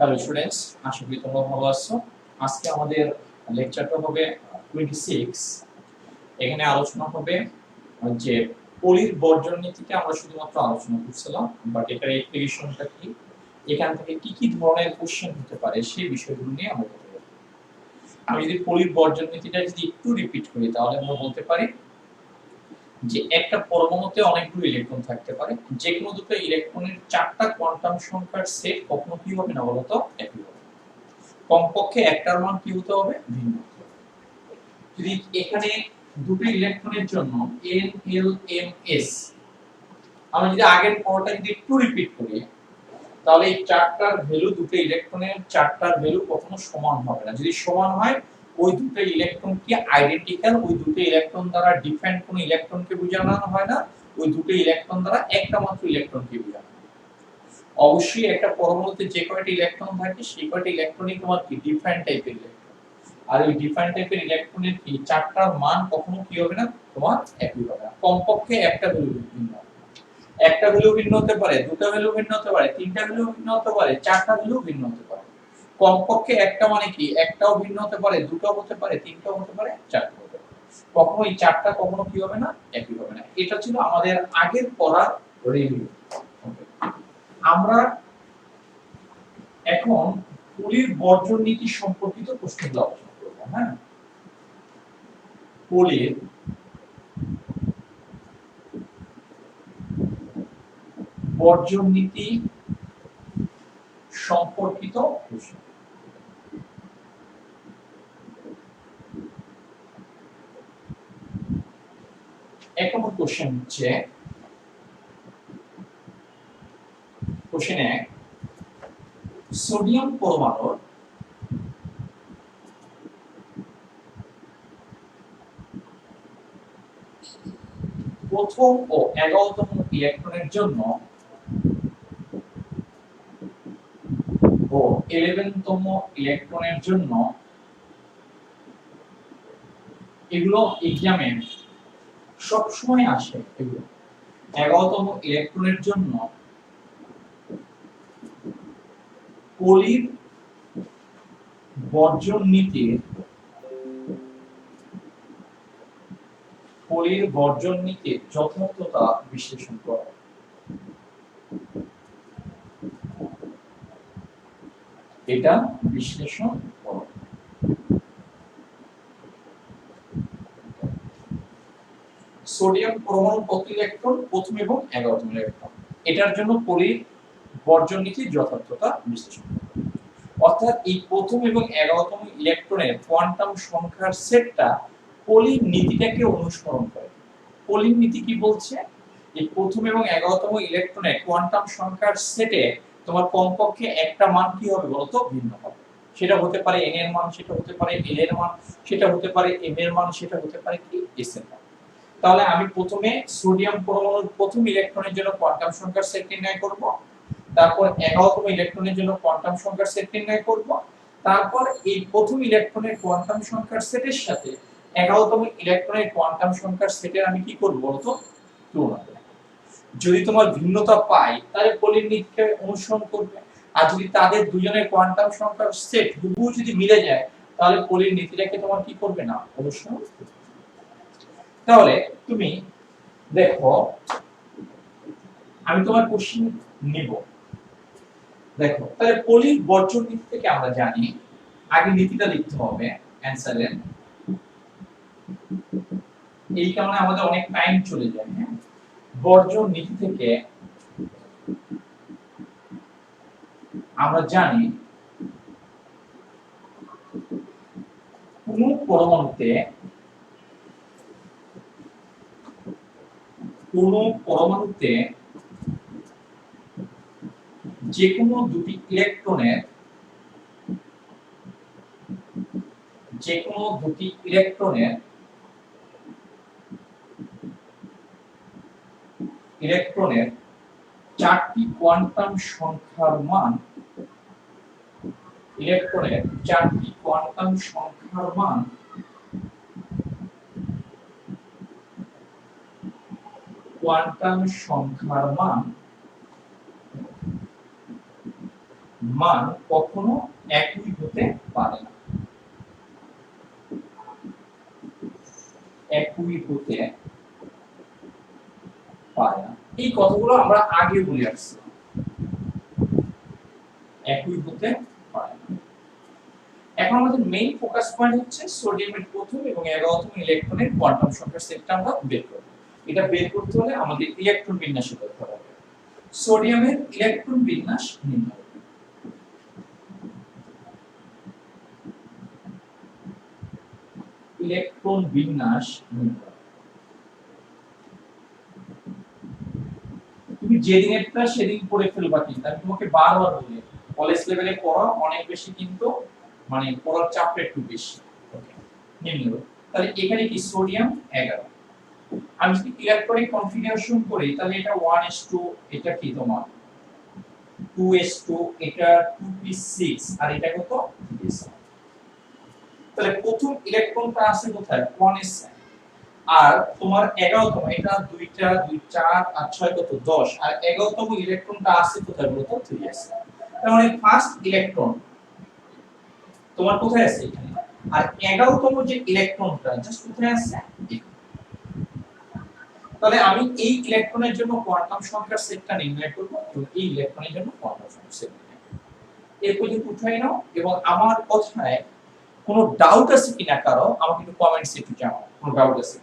Hello students, আশা করি তোমরা ভালো আছো। আজকে আমাদের লেকচারটা হবে 26। এখানে আলোচনা হবে যে পলির বর্জন নীতিকে আমরা শুধুমাত্র আলোচনা করছিলাম, বাট এটার অ্যাপ্লিকেশনটা কি, এখান থেকে কি কি ধরনের কোশ্চেন হতে পারে সেই বিষয়গুলো নিয়ে আমরা কথা বলবো। আমি যদি পলির বর্জন নীতিটা যদি একটু রিপিট করি তাহলে আমরা বলতে পারি যে একটা পরমাণুতে অনেকগুলো ইলেকট্রন থাকতে পারে, যে কোনো দুটো ইলেকট্রনের চারটা কোয়ান্টাম সংখ্যার সেট কখনো কি হবে না বলতো, একই হবে। কমপক্ষে একটার মান কি হতে হবে, ভিন্ন হতে হবে। যদি এখানে দুটো ইলেকট্রনের জন্য n l m s আমরা যদি আগের পড়াটা যদি একটু রিপিট করি তাহলে এই চারটার ভ্যালু দুটো ইলেকট্রনের চারটার ভ্যালু কখনো সমান হবে না। যদি সমান হয় ওই দুটো ইলেকট্রন কি আইডেন্টিক্যাল, ওই দুটো ইলেকট্রন দ্বারা ডিফারেন্ট কোনো ইলেকট্রনকে বোঝানো হয় না, ওই দুটো ইলেকট্রন দ্বারা একটা মাত্র ইলেকট্রনকে বোঝানো হয়। অবশ্যই একটা পরমাণুতে যে কয়টা ইলেকট্রন থাকে সেই কয়টা ইলেকট্রনই তোমার কি ডিফারেন্ট টাইপের ইলেকট্রন, আর ওই ডিফারেন্ট টাইপের ইলেকট্রনের কি চারটার মান কখনো কি হবে না, তোমার একই হবে না। কমপক্ষে একটা ভ্যালু ভিন্ন হবে। একটা ভ্যালু ভিন্ন হতে পারে, দুটো ভ্যালু ভিন্ন হতে পারে, তিনটা ভ্যালু ভিন্ন হতে পারে, চারটা ভ্যালু ভিন্ন হতে পারে। কমপক্ষে একটা মানে কি, একটাও ভিন্ন হতে পারে, দুটোও হতে পারে, তিনটাও হতে পারে, চারটাও হতে পারে। কখনো এই চারটা কখনো কি হবে না, একই হবে না। এটা ছিল আমাদের আগের পড়ার রিভিউ। আমরা এখন পলির বর্জন নীতি সম্পর্কিত প্রশ্নগুলো আলোচনা করব। হ্যাঁ, পলির বর্জন নীতি সম্পর্কিত প্রশ্ন। এক নম্বর কোশ্চেন হচ্ছে, কোশ্চেন 1, সোডিয়াম পরমাণুর প্রথম ও 11তম ইলেকট্রনের জন্য ও 11তম ইলেকট্রনের জন্য, এগুলো এক্সামে সব সময় আসে। এগুলো 11তম ইলেকট্রনের জন্য পলির বর্জন নীতির যথার্থতা বিশ্লেষণ করা। এটা বিশ্লেষণ করো। সোডিয়াম পরমাণু কত ইলেকট্রন, প্রথম এবং 11তম ইলেকট্রন, এটার জন্য পলির বর্জন নীতির যথার্থতা বিশ্লেষণ করো। অর্থাৎ এই প্রথম এবং 11তম ইলেকট্রনের কোয়ান্টাম সংখ্যার সেটটা পলির নীতিটাকে অনুসরণ করে। পলির নীতি কি বলছে, এই প্রথম এবং 11তম ইলেকট্রনের কোয়ান্টাম সংখ্যার সেটে তোমার কমপক্ষে একটা মান কি হবে বলতো, ভিন্ন হবে। সেটা হতে পারে n এর মান, সেটা হতে পারে l এর মান, সেটা হতে পারে m এর মান, সেটা হতে পারে কি s এর মান। তাহলে আমি প্রথমে সোডিয়াম পরমাণুর প্রথম ইলেকট্রনের জন্য কোয়ান্টাম সংখ্যার সেট নির্ণয় করব, তারপর 11তম ইলেকট্রনের জন্য কোয়ান্টাম সংখ্যার সেট নির্ণয় করব, তারপর এই প্রথম ইলেকট্রনের কোয়ান্টাম সংখ্যার সেটের সাথে 11তম ইলেকট্রনের কোয়ান্টাম সংখ্যার সেটের আমি কি করব বলতো, তুলনা করব। যদি তোমার ভিন্নতা পাই তাহলে পলির নীতিকে অনুসরণ করবে, আর যদি তাদের দুজনের কোয়ান্টাম সংখ্যার সেট হুবহু যদি মিলে যায় তাহলে পলির নীতিটাকে তোমার কি করবে না, অনুসরণ করবে। তাহলে তুমি দেখো, আমি তোমার কোশ্চেন নিব। দেখো, তাহলে পলির বর্জন নীতি থেকে আমরা জানি, আগে নীতিটা লিখতে হবে অ্যানসারের, এই কারণে আমাদের অনেক টাইম চলে যায়। হ্যাঁ, বর্জন নীতি থেকে আমরা জানি কোন পরমাণুতে যে কোনো দুটি ইলেকট্রনের চারটি কোয়ান্টাম সংখ্যার মান, মান কখনো একই হতে পারে না, একই হতে পারে না। এই কথাগুলো আমরা আগে বলে আসছি, একই হতে পারে না। এখন আমাদের মেইন ফোকাস পয়েন্ট হচ্ছে সোডিয়ামের প্রথম এবং 11তম ইলেকট্রনের কোয়ান্টাম সংখ্যার সেটটা আমরা বের করব। এটা বের করতে হলে আমাদের ইলেকট্রন বিন্যাস করতে হবে। সোডিয়ামের ইলেকট্রন বিন্যাস নির্ণয়। ইলেকট্রন বিন্যাস নির্ণয়। তুমি যেদিনেরটা সেদিন পড়ে ফেলবা, কিন্তু আমি তোমাকে বারবার বলি কলেজ লেভেলে পড়া অনেক বেশি, কিন্তু মানে পড়ার চাপটা একটু বেশি। ওকে, নিম্ন। তাহলে এখানে কি সোডিয়াম 11, আমি যদি ইলেকট্রনিক কনফিগারেশন করি তাহলে এটা 1s2, এটা কি তোমার 2s2, এটা 2p6 আর এটা কত 3s। তাহলে প্রথম ইলেকট্রনটা আছে কোথায় 1s, আর তোমার 11তম, এটা 2টা 2 4 আর 6 কত 10, আর 11তম ইলেকট্রনটা আছে কোথায় বলতো 3s। তার মানে ফার্স্ট ইলেকট্রন তোমার কোথায় আছে এখানে, আর 11তম যে ইলেকট্রনটা জাস্ট কোথায় আছে। তাহলে আমি এই ইলেকট্রনের জন্য কোয়ান্টাম সংখ্যার সেটটা নির্ণয় করব এবং এই ইলেকট্রনের জন্য কোয়ান্টাম সংখ্যার সেট নির্ণয় করব। এই পর্যন্ত উঠাই নাও এবং আমার কথায় কোনো ডাউট আছে কিনা কারো আমাকে একটু কমেন্টসে একটু জানাও, কোনো ডাউট আছে।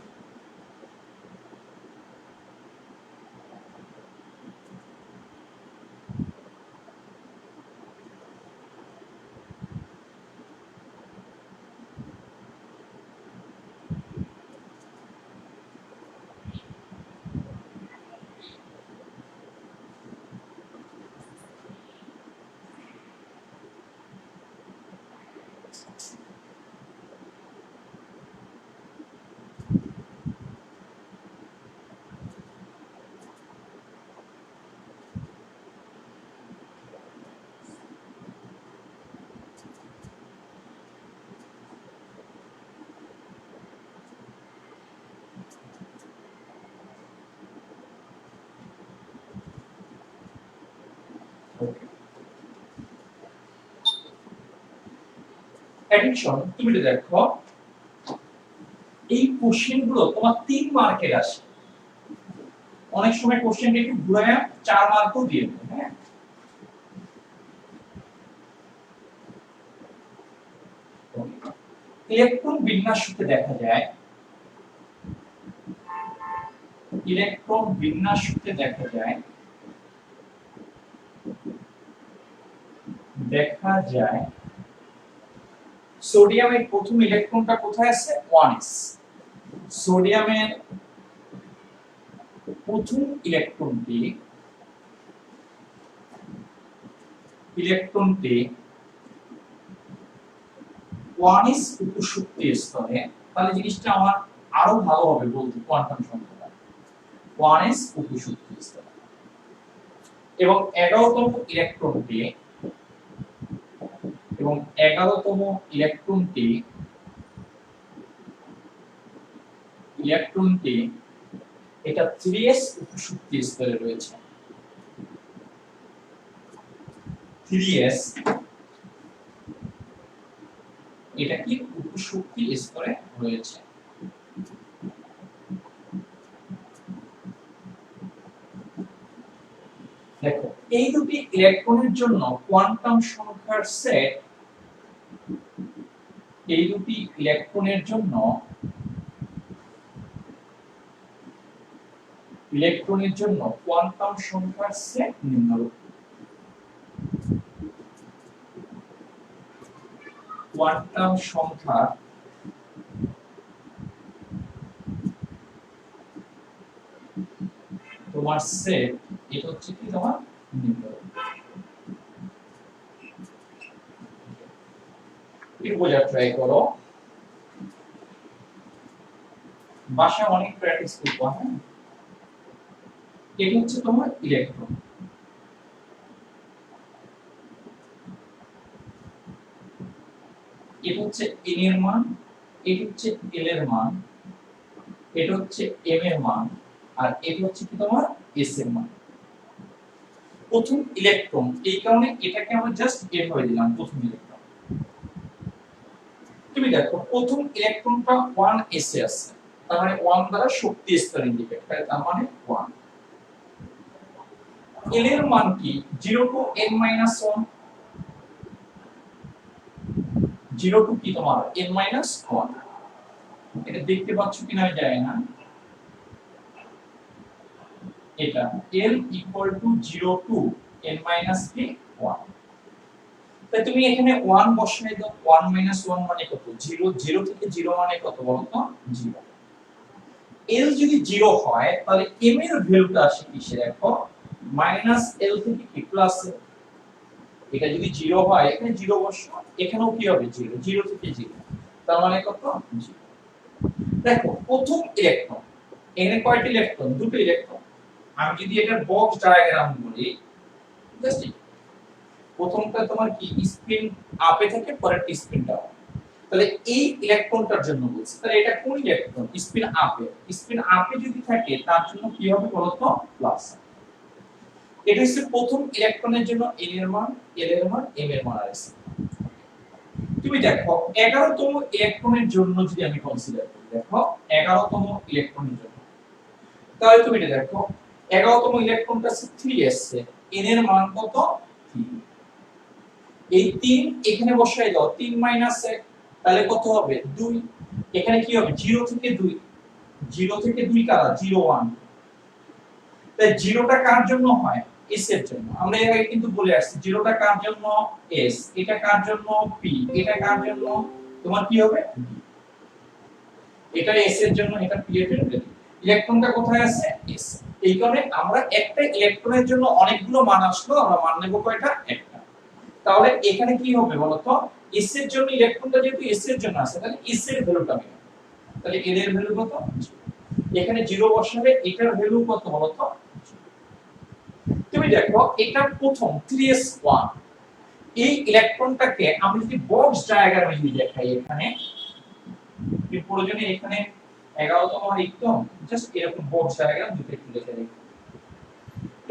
অ্যাডিশন, তুমি এটা দেখো এই কোশ্চেনগুলো তোমার 3 মার্কের আসে, অনেক সময় কোশ্চেনটা একটু ঘুরায়া 4 মার্কও দিয়ে দেবে। হ্যাঁ, ইলেকট্রন বিন্যাস সূত্রে দেখা যায়, ইলেকট্রন বিন্যাস সূত্রে দেখা যায়, সোডিয়ামের প্রথম ইলেকট্রনটা কোথায় আছে 1s। সোডিয়ামের প্রথম ইলেকট্রনটি 1s উপশক্তি স্তরে, তাহলে জিনিসটা আমার আরো ভালো হবে বলতে কোয়ান্টাম সংখ্যাটা 1s উপশক্তি স্তরে, এবং 11তম ইলেকট্রনটি এটা 3s উপশক্তি স্তরে রয়েছে। 3s এটা কি উপশক্তি স্তরে রয়েছে। দেখো এই দুটি ইলেকট্রনের জন্য কোয়ান্টাম সংখ্যার সেট, এই দুটি ইলেকট্রনের জন্য কোয়ান্টাম সংখ্যার সেট নিম্নরূপ। কোয়ান্টাম সংখ্যা তোমার সেট, এটা হচ্ছে কি তোমার নিম্নরূপ। একটু বোঝার ট্রাই করো, বাসায় অনেক প্র্যাকটিস করবো। হ্যাঁ, এটা হচ্ছে তোমার ইলেকট্রন, এটা হচ্ছে n এর মান, এটা হচ্ছে l এর মান, এটা হচ্ছে m এর মান, আর এটা হচ্ছে কি তোমার s এর মান। প্রথম ইলেকট্রন, এই কারণে এটাকে আমরা জাস্ট এভাবে দিলাম প্রথম ইলেকট্রন। তুমি দেখো প্রথম ইলেকট্রনটা 1s এ আছে, তার মানে 1 দ্বারা শক্তি স্তর ইন্ডিকেট করে, তার মানে 1। l এর মান কি 0 টু n - 1, 0 টু কি তোমার n - 1। এটা দেখতে পাচ্ছ কিনা যায় না, এটা l = 0 টু n - 1। তাই তুমি এখানে 1 বসাই দাও, 1 - 1 মানে কত 0, 0 থেকে 0 মানে কত বলো তো 0। l যদি 0 হয় তাহলে m এর ভ্যালুটা আসে কিসে দেখো -l থেকে কি প্লাস l। এটা যদি 0 হয় এখানে 0 বসাও, এখানেও কি হবে 0, 0 থেকে 0, তার মানে কত 0। দেখো প্রথম ইলেকট্রন, এখানে কয়টি ইলেকট্রন, দুটো ইলেকট্রন। আমি যদি এটা বক্স ডায়াগ্রাম বলি, জাস্ট প্রথমটা তোমার কি স্পিন আপে থাকে, পরেরটা স্পিন ডাউন। তাহলে এই ইলেকট্রনটার জন্য বলছি, তাহলে এটা কোন ইলেকট্রন, স্পিন আপে। স্পিন আপে যদি থাকে তার জন্য কি হবে বলতো প্লাস। এটা হচ্ছে প্রথম ইলেকট্রনের জন্য n এর মান, l এর মান, m এর মান আছে। তুমি দেখো 11তম ইলেকট্রনের জন্য যদি আমি কনসিডার করি, দেখো 11তম ইলেকট্রনের জন্য, তাহলে তুমি এটা দেখো 11তম ইলেকট্রনটা আছে 3s এ, n এর মান কত 3। এই 3 এখানে বসাই দাও, 3 - 1 তাহলে কত হবে 2। এখানে কি হবে 0 থেকে 2, 0 থেকে 2 কারা 0 1। তাই 0টা কার জন্য হয় s এর জন্য। আমরা এর আগে কিন্তু বলে আসছি 0টা কার জন্য s, এটা কার জন্য p, এটা কার জন্য তোমার কি হবে b। এটা s এর জন্য, এটা p এর জন্য। ইলেকট্রনটা কোথায় আছে s। এই কারণে আমরা একটা ইলেকট্রনের জন্য অনেকগুলো মান আসলো, আমরা মান নেব কয়টা একটা। তাহলে এখানে কি হবে বলতো s এর জন্য ইলেকট্রনটা যেহেতু s এর জন্য আছে, তাহলে s এর ভ্যালুটা আমি নেব। তাহলে l এর ভ্যালু কত, এখানে 0 বসাবে, এটার ভ্যালু কত বলতো। তুমি দেখো এটা প্রথম 3s1, এই ইলেকট্রনটাকে আমি যদি বক্স ডায়াগ্রামে যদি দেখাই, এখানে কি প্রয়োজনে এখানে 11তম লিখতাম, জাস্ট এরকম বক্স ডায়াগ্রাম দুটো একটু লিখে রাখি।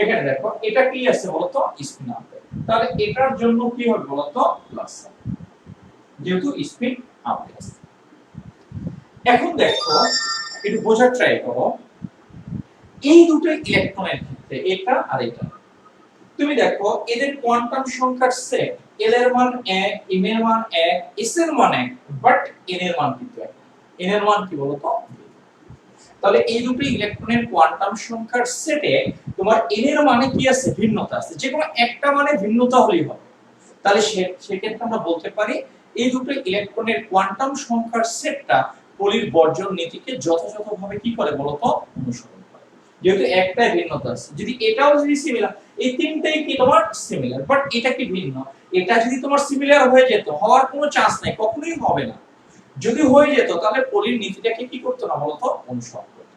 এখানে দেখো এটা কি আছে বলতো স্পিন আপ, তাহলে এটার জন্য কি হবে বলতো প্লাস, যেহেতু স্পিন আপ আছে। এখন দেখো একটু বোঝার ট্রাই করো, এই দুটো ইলেকট্রনের ক্ষেত্রে এটা আর এটা, তুমি দেখো এদের কোয়ান্টাম সংখ্যার সেট, l এর মান 1, m এর মান 1, s এর মান 1, বাট n এর মান কিন্তু 1। n এর মান কি বলতো, তাহলে এই দুটো ইলেকট্রনের কোয়ান্টাম সংখ্যার সেটে তোমার n এর মানে কি আছে ভিন্নতা আছে, যে কোনো একটা মানে ভিন্নতা হলেই হবে। তাহলে সেক্ষেত্রে আমরা বলতে পারি এই দুটো ইলেকট্রনের কোয়ান্টাম সংখ্যার সেটটা পলির বর্জন নীতিকে যথাযথভাবে কি করে বলতো অনুসরণ করে, যেহেতু একটাই ভিন্নতা আছে। যদি এটাও যদি সিমিলার, এই তিনটাই কি তোমার সিমিলার, বাট এটা কি ভিন্ন, এটা যদি তোমার সিমিলার হয়ে যেত, হওয়ার কোনো চান্স নাই, কখনোই হবে না। যদি হয়ে যেত তাহলে পলির নীতিটাকে কি করতে না বলতো অনুসরণ করতে।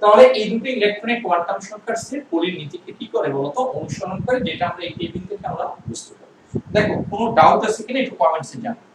তাহলে এই দুটো ইলেকট্রনের কোয়ান্টাম সংখ্যার সেট পলির নীতিকে কি করে বলতো অনুসরণ করে, যেটা আমরা এই টেবিল থেকে আমরা বুঝতে পারি। দেখো কোনো ডাউট আছে কিনা একটু কমেন্টসে জানাও।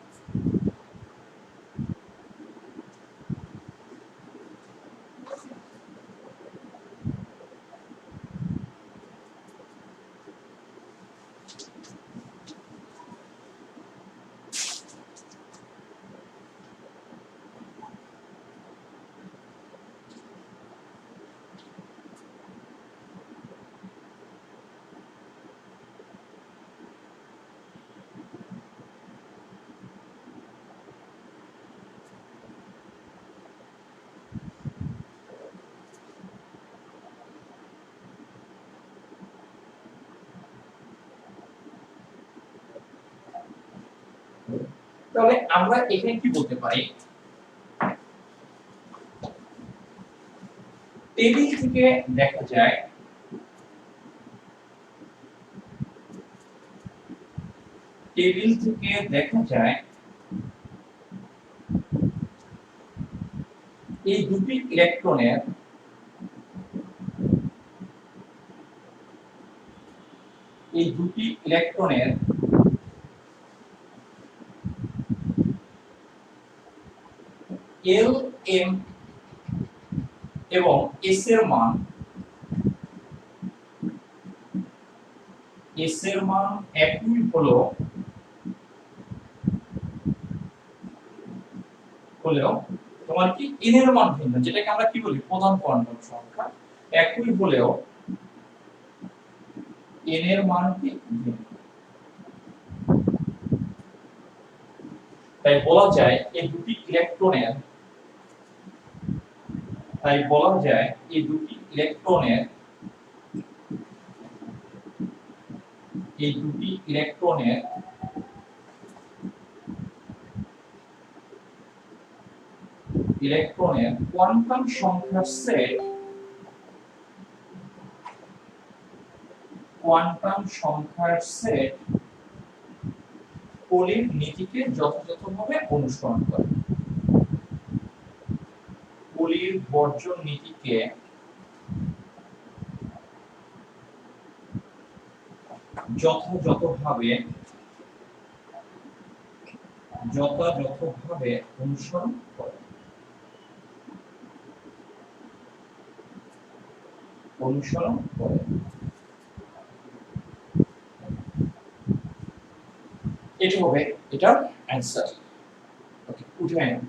তাহলে আমরা এখানে কি বলতে পারি, টেবিল থেকে দেখা যায় এই দুটি ইলেকট্রনের l, m এবং s এর মান s এর মান একই হলেও তোমার কি n এর মান ভিন্ন, যেটাকে আমরা কি বলি প্রধান কোয়ান্টাম সংখ্যা, একই হলেও n এর মান কি ভিন্ন। তাই বলা যায় এই দুটি ইলেকট্রনের কোয়ান্টাম সংখ্যার সেট পোলির নীতিকে যথাযথভাবে অনুসরণ করে, পোলির বর্জন নীতিকে যথাযথভাবে অনুসরণ করে। এটা হবে এটার অ্যান্সার। ওকে, উঠে আনো।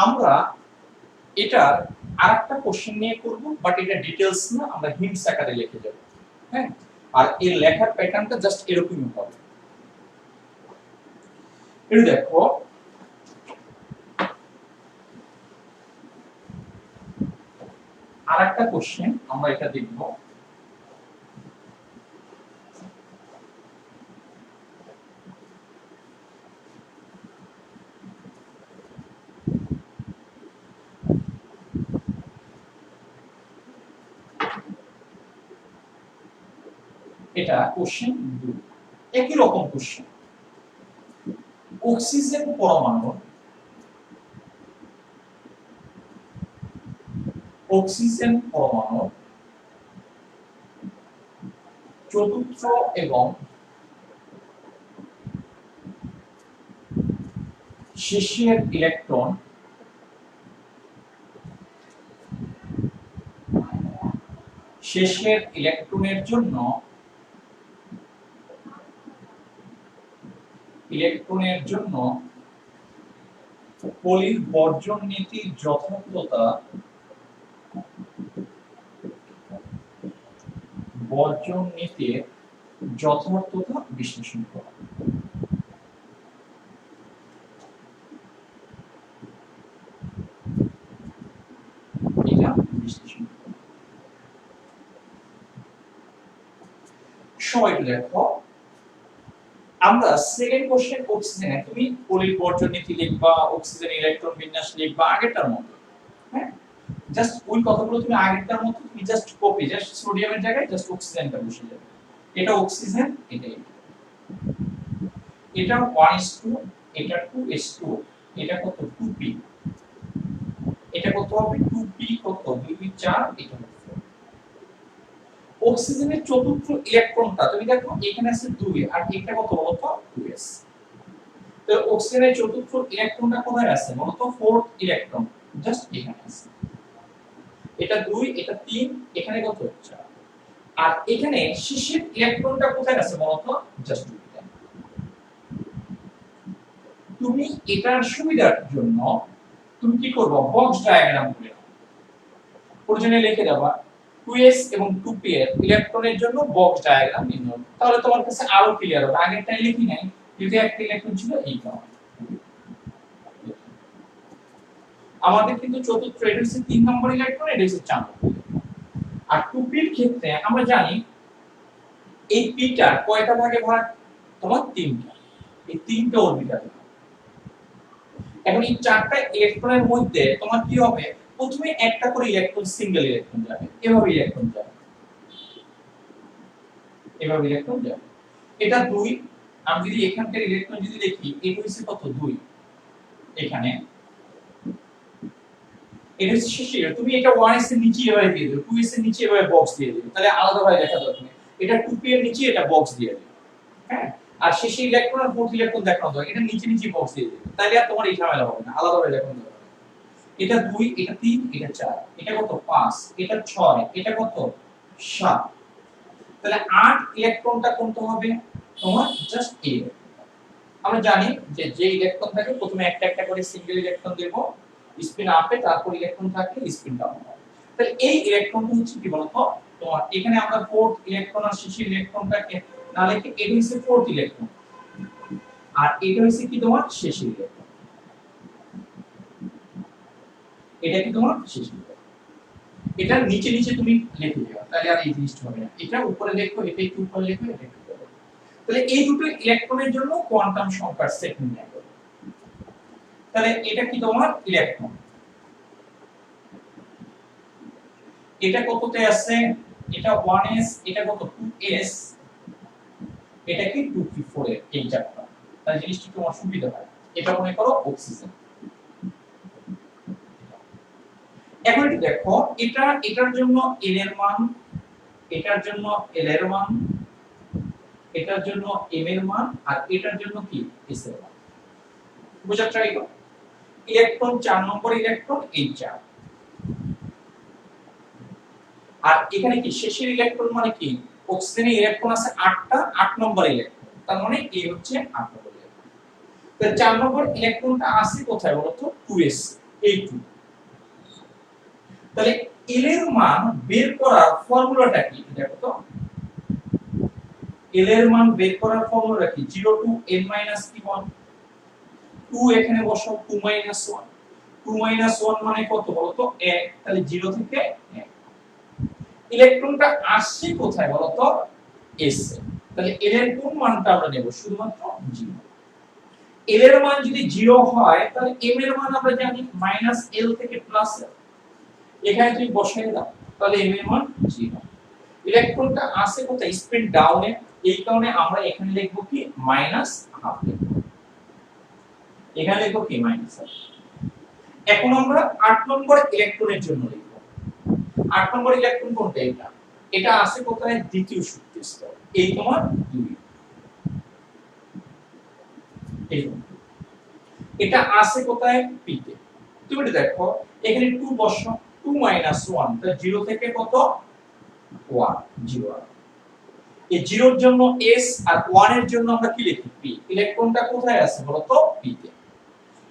আমরা এটার আরেকটা কোশ্চেন নিয়ে করব, বাট এটা ডিটেইলস না, আমরা হিন্টস আকারে লিখে যাব। হ্যাঁ, আর এর লেখার প্যাটার্নটা জাস্ট এরকমই হবে। এটা দেখো, আরেকটা কোশ্চেন আমরা এটা দেখব। এটা কোশ্চেন 2, একই রকম কোশ্চেন। অক্সিজেন পরমাণু চতুর্থ এবং শেষের ইলেকট্রনের জন্য পলির বর্জন নীতির যথার্থতা বিশ্লেষণ করা। সময়টা দেখো, আমরা সেকেন্ড কোশ্চেন অক্সিজেনে তুমি পলির বর্জন নীতি লিখবা, অক্সিজেন ইলেকট্রন বিন্যাস লিখবা আগেরটার মতো। হ্যাঁ, জাস্ট ওই কথাগুলো তুমি আগেরটার মতো তুমি জাস্ট কপি, জাস্ট সোডিয়ামের জায়গায় জাস্ট অক্সিজেনটা বসিয়ে যাবে। এটা অক্সিজেন, এটা 1:2, এটা 2:2, এটা কত 2p, এটা কত হবে 2p, কত 2 2 4, এটা অক্সিজেনের চতুর্থ ইলেকট্রনটা তুমি দেখো এখানে আছে 2, আর এটা কত বলতো 2s। তো অক্সিজেনের চতুর্থ ইলেকট্রনটা কোথায় আছে বলতো, ফোর্থ ইলেকট্রন, জাস্ট এখানে আছে। এটা 2, এটা 3, এখানে কত 4, আর এখানে শেষের ইলেকট্রনটা কোথায় আছে বলতো, জাস্ট 2। তুমি এটার সুবিধার জন্য তুমি কি করবে, বক্স ডায়াগ্রাম করে নাও, প্রয়োজনে লিখে দেবা 2s এবং 2p এর ইলেকট্রনের জন্য বক্স ডায়াগ্রাম নির্ণয়, তাহলে তোমার কাছে আরো ক্লিয়ার হবে। আগেরটাই লিখি নাই, যদি একটা ইলেকট্রন ছিল এই কারণে। আমাদের কিন্তু চতুর্থ, এটা হচ্ছে 3 নম্বর ইলেকট্রন, এটা হচ্ছে 4 নম্বর। আর 2p এর ক্ষেত্রে আমরা জানি এই p টা কয়টা ভাগে ভাগ, তোমার 3টা, এই 3টা অরবিটাল। এখন এই চারটা ইলেকট্রনের মধ্যে তোমার কি হবে, প্রথমে একটা করে ইলেকট্রন সিঙ্গেল ইলেকট্রন যাবে, এভাবে ইলেকট্রন যাবে, এভাবে ইলেকট্রন যাবে। এটা 2, আমি যদি এখানকার ইলেকট্রন যদি দেখি এটা হচ্ছে কত 2, এখানে এটা হচ্ছে শেষে, তুমি এটা 1s এর নিচে এভাবে দিয়ে দিও, 2s এর নিচে এভাবে বক্স দিয়ে দিও, তাহলে আলাদাভাবে দেখা দরকার নেই। এটা 2p এর নিচে এটা বক্স দিয়ে দিও, হ্যাঁ। আর শেষে ইলেকট্রন আর ফোর্থ ইলেকট্রন দেখানো দরকার, এটা নিচে নিচে বক্স দিয়ে দিও, তাহলে আর তোমার এই ঝামেলা হবে না, আলাদাভাবে দেখানো দরকার। এটা 2, এটা 3, এটা 4, এটা কত 5, এটা 6, এটা কত 7, তাহলে 8 ইলেকট্রনটা কোনটা হবে তোমার জাস্ট এ। আমরা জানি যে যে ইলেকট্রন থাকে প্রথমে একটা একটা করে সিঙ্গেল ইলেকট্রন দেব, স্পিন আপে, তারপর ইলেকট্রন থাকলে স্পিন ডাউন হবে। তাহলে এই ইলেকট্রনটা হচ্ছে কি বলতো তোমার, এখানে আমরা ফোর্থ ইলেকট্রন আর শেষ ইলেকট্রনটাকে না লিখে এটা হচ্ছে ফোর্থ ইলেকট্রন আর এটা হচ্ছে কি তোমার শেষ ইলেকট্রন, এটা কি তোমার শেষ ইলেকট্রন। এটা নিচে নিচে তুমি লিখে দিও, তাহলে আর এই জিনিসটা হবে না, এটা উপরে লেখো, এটা একটু উপরে লেখো, এটা একটু উপরে। তাহলে এই দুটো ইলেকট্রনের জন্য কোয়ান্টাম সংখ্যার সেট নির্ণয় করো। তাহলে এটা কি তোমার ইলেকট্রন, এটা কততে আছে, এটা 1s, এটা কত 2s, এটা কি 2p4 এর এই চারটা, তাহলে জিনিসটা তোমার সুবিধা হয়। এটা মনে করো অক্সিজেন। এখন একটু দেখো, এটা এটার জন্য n এর মান, এটার জন্য l এর মান, এটার জন্য m এর মান, আর এটার জন্য কি s এর মান। বুঝার ট্রাই করো। ইলেকট্রন 4 নম্বর ইলেকট্রন এই 4, আর এখানে কি শেষের ইলেকট্রন মানে কি, অক্সিজেনের ইলেকট্রন আছে 8টা, 8 নম্বর ইলেকট্রন, তার মানে এই হচ্ছে 8 নম্বর ইলেকট্রন। তো 4 নম্বর ইলেকট্রনটা আছে কোথায় বলতো 2s, এই 2। তাহলে l এর মান বের করার ফর্মুলাটা কি দেখো তো, l এর মান বের করার ফর্মুলা কি, 0 টু n মাইনাস কি 1, 2 এখানে বসাও, 2 মাইনাস 1, 2 মাইনাস 1 মানে কত বলতো 1, তাহলে 0 থেকে 1। ইলেকট্রনটা আসছে কোথায় বলতো s এ, তাহলে l এর কোন মানটা আমরা নেব, শুধুমাত্র 0। l এর মান যদি 0 হয় তাহলে m এর মান আমরা জানি মাইনাস l থেকে প্লাস l, এখানে তুমি বসাই দাও, তাহলে m এর মান 0। ইলেকট্রনটা আসে কোথায়, স্পিন ডাউনে, এই কারণে আমরা এখানে লিখব কি মাইনাস হাফ, এখানে লিখব কি মাইনাস হাফ। এখন আমরা 8 নম্বর ইলেকট্রনের জন্য লিখব। 8 নম্বর ইলেকট্রন কোনটা, এটা এটা আসে কোথায়, দ্বিতীয় শক্তি স্তর, এই তোমার 2, এই এটা আসে কোথায় পি তে। তুমি এটা দেখো এখানে 2 বসাও, 2 মাইনাস 1, তাহলে 0 থেকে কত 1, 0। এই 0 এর জন্য s আর 1 এর জন্য আমরা কি লিখি p, ইলেকট্রনটা কোথায় আছে বলতো p তে।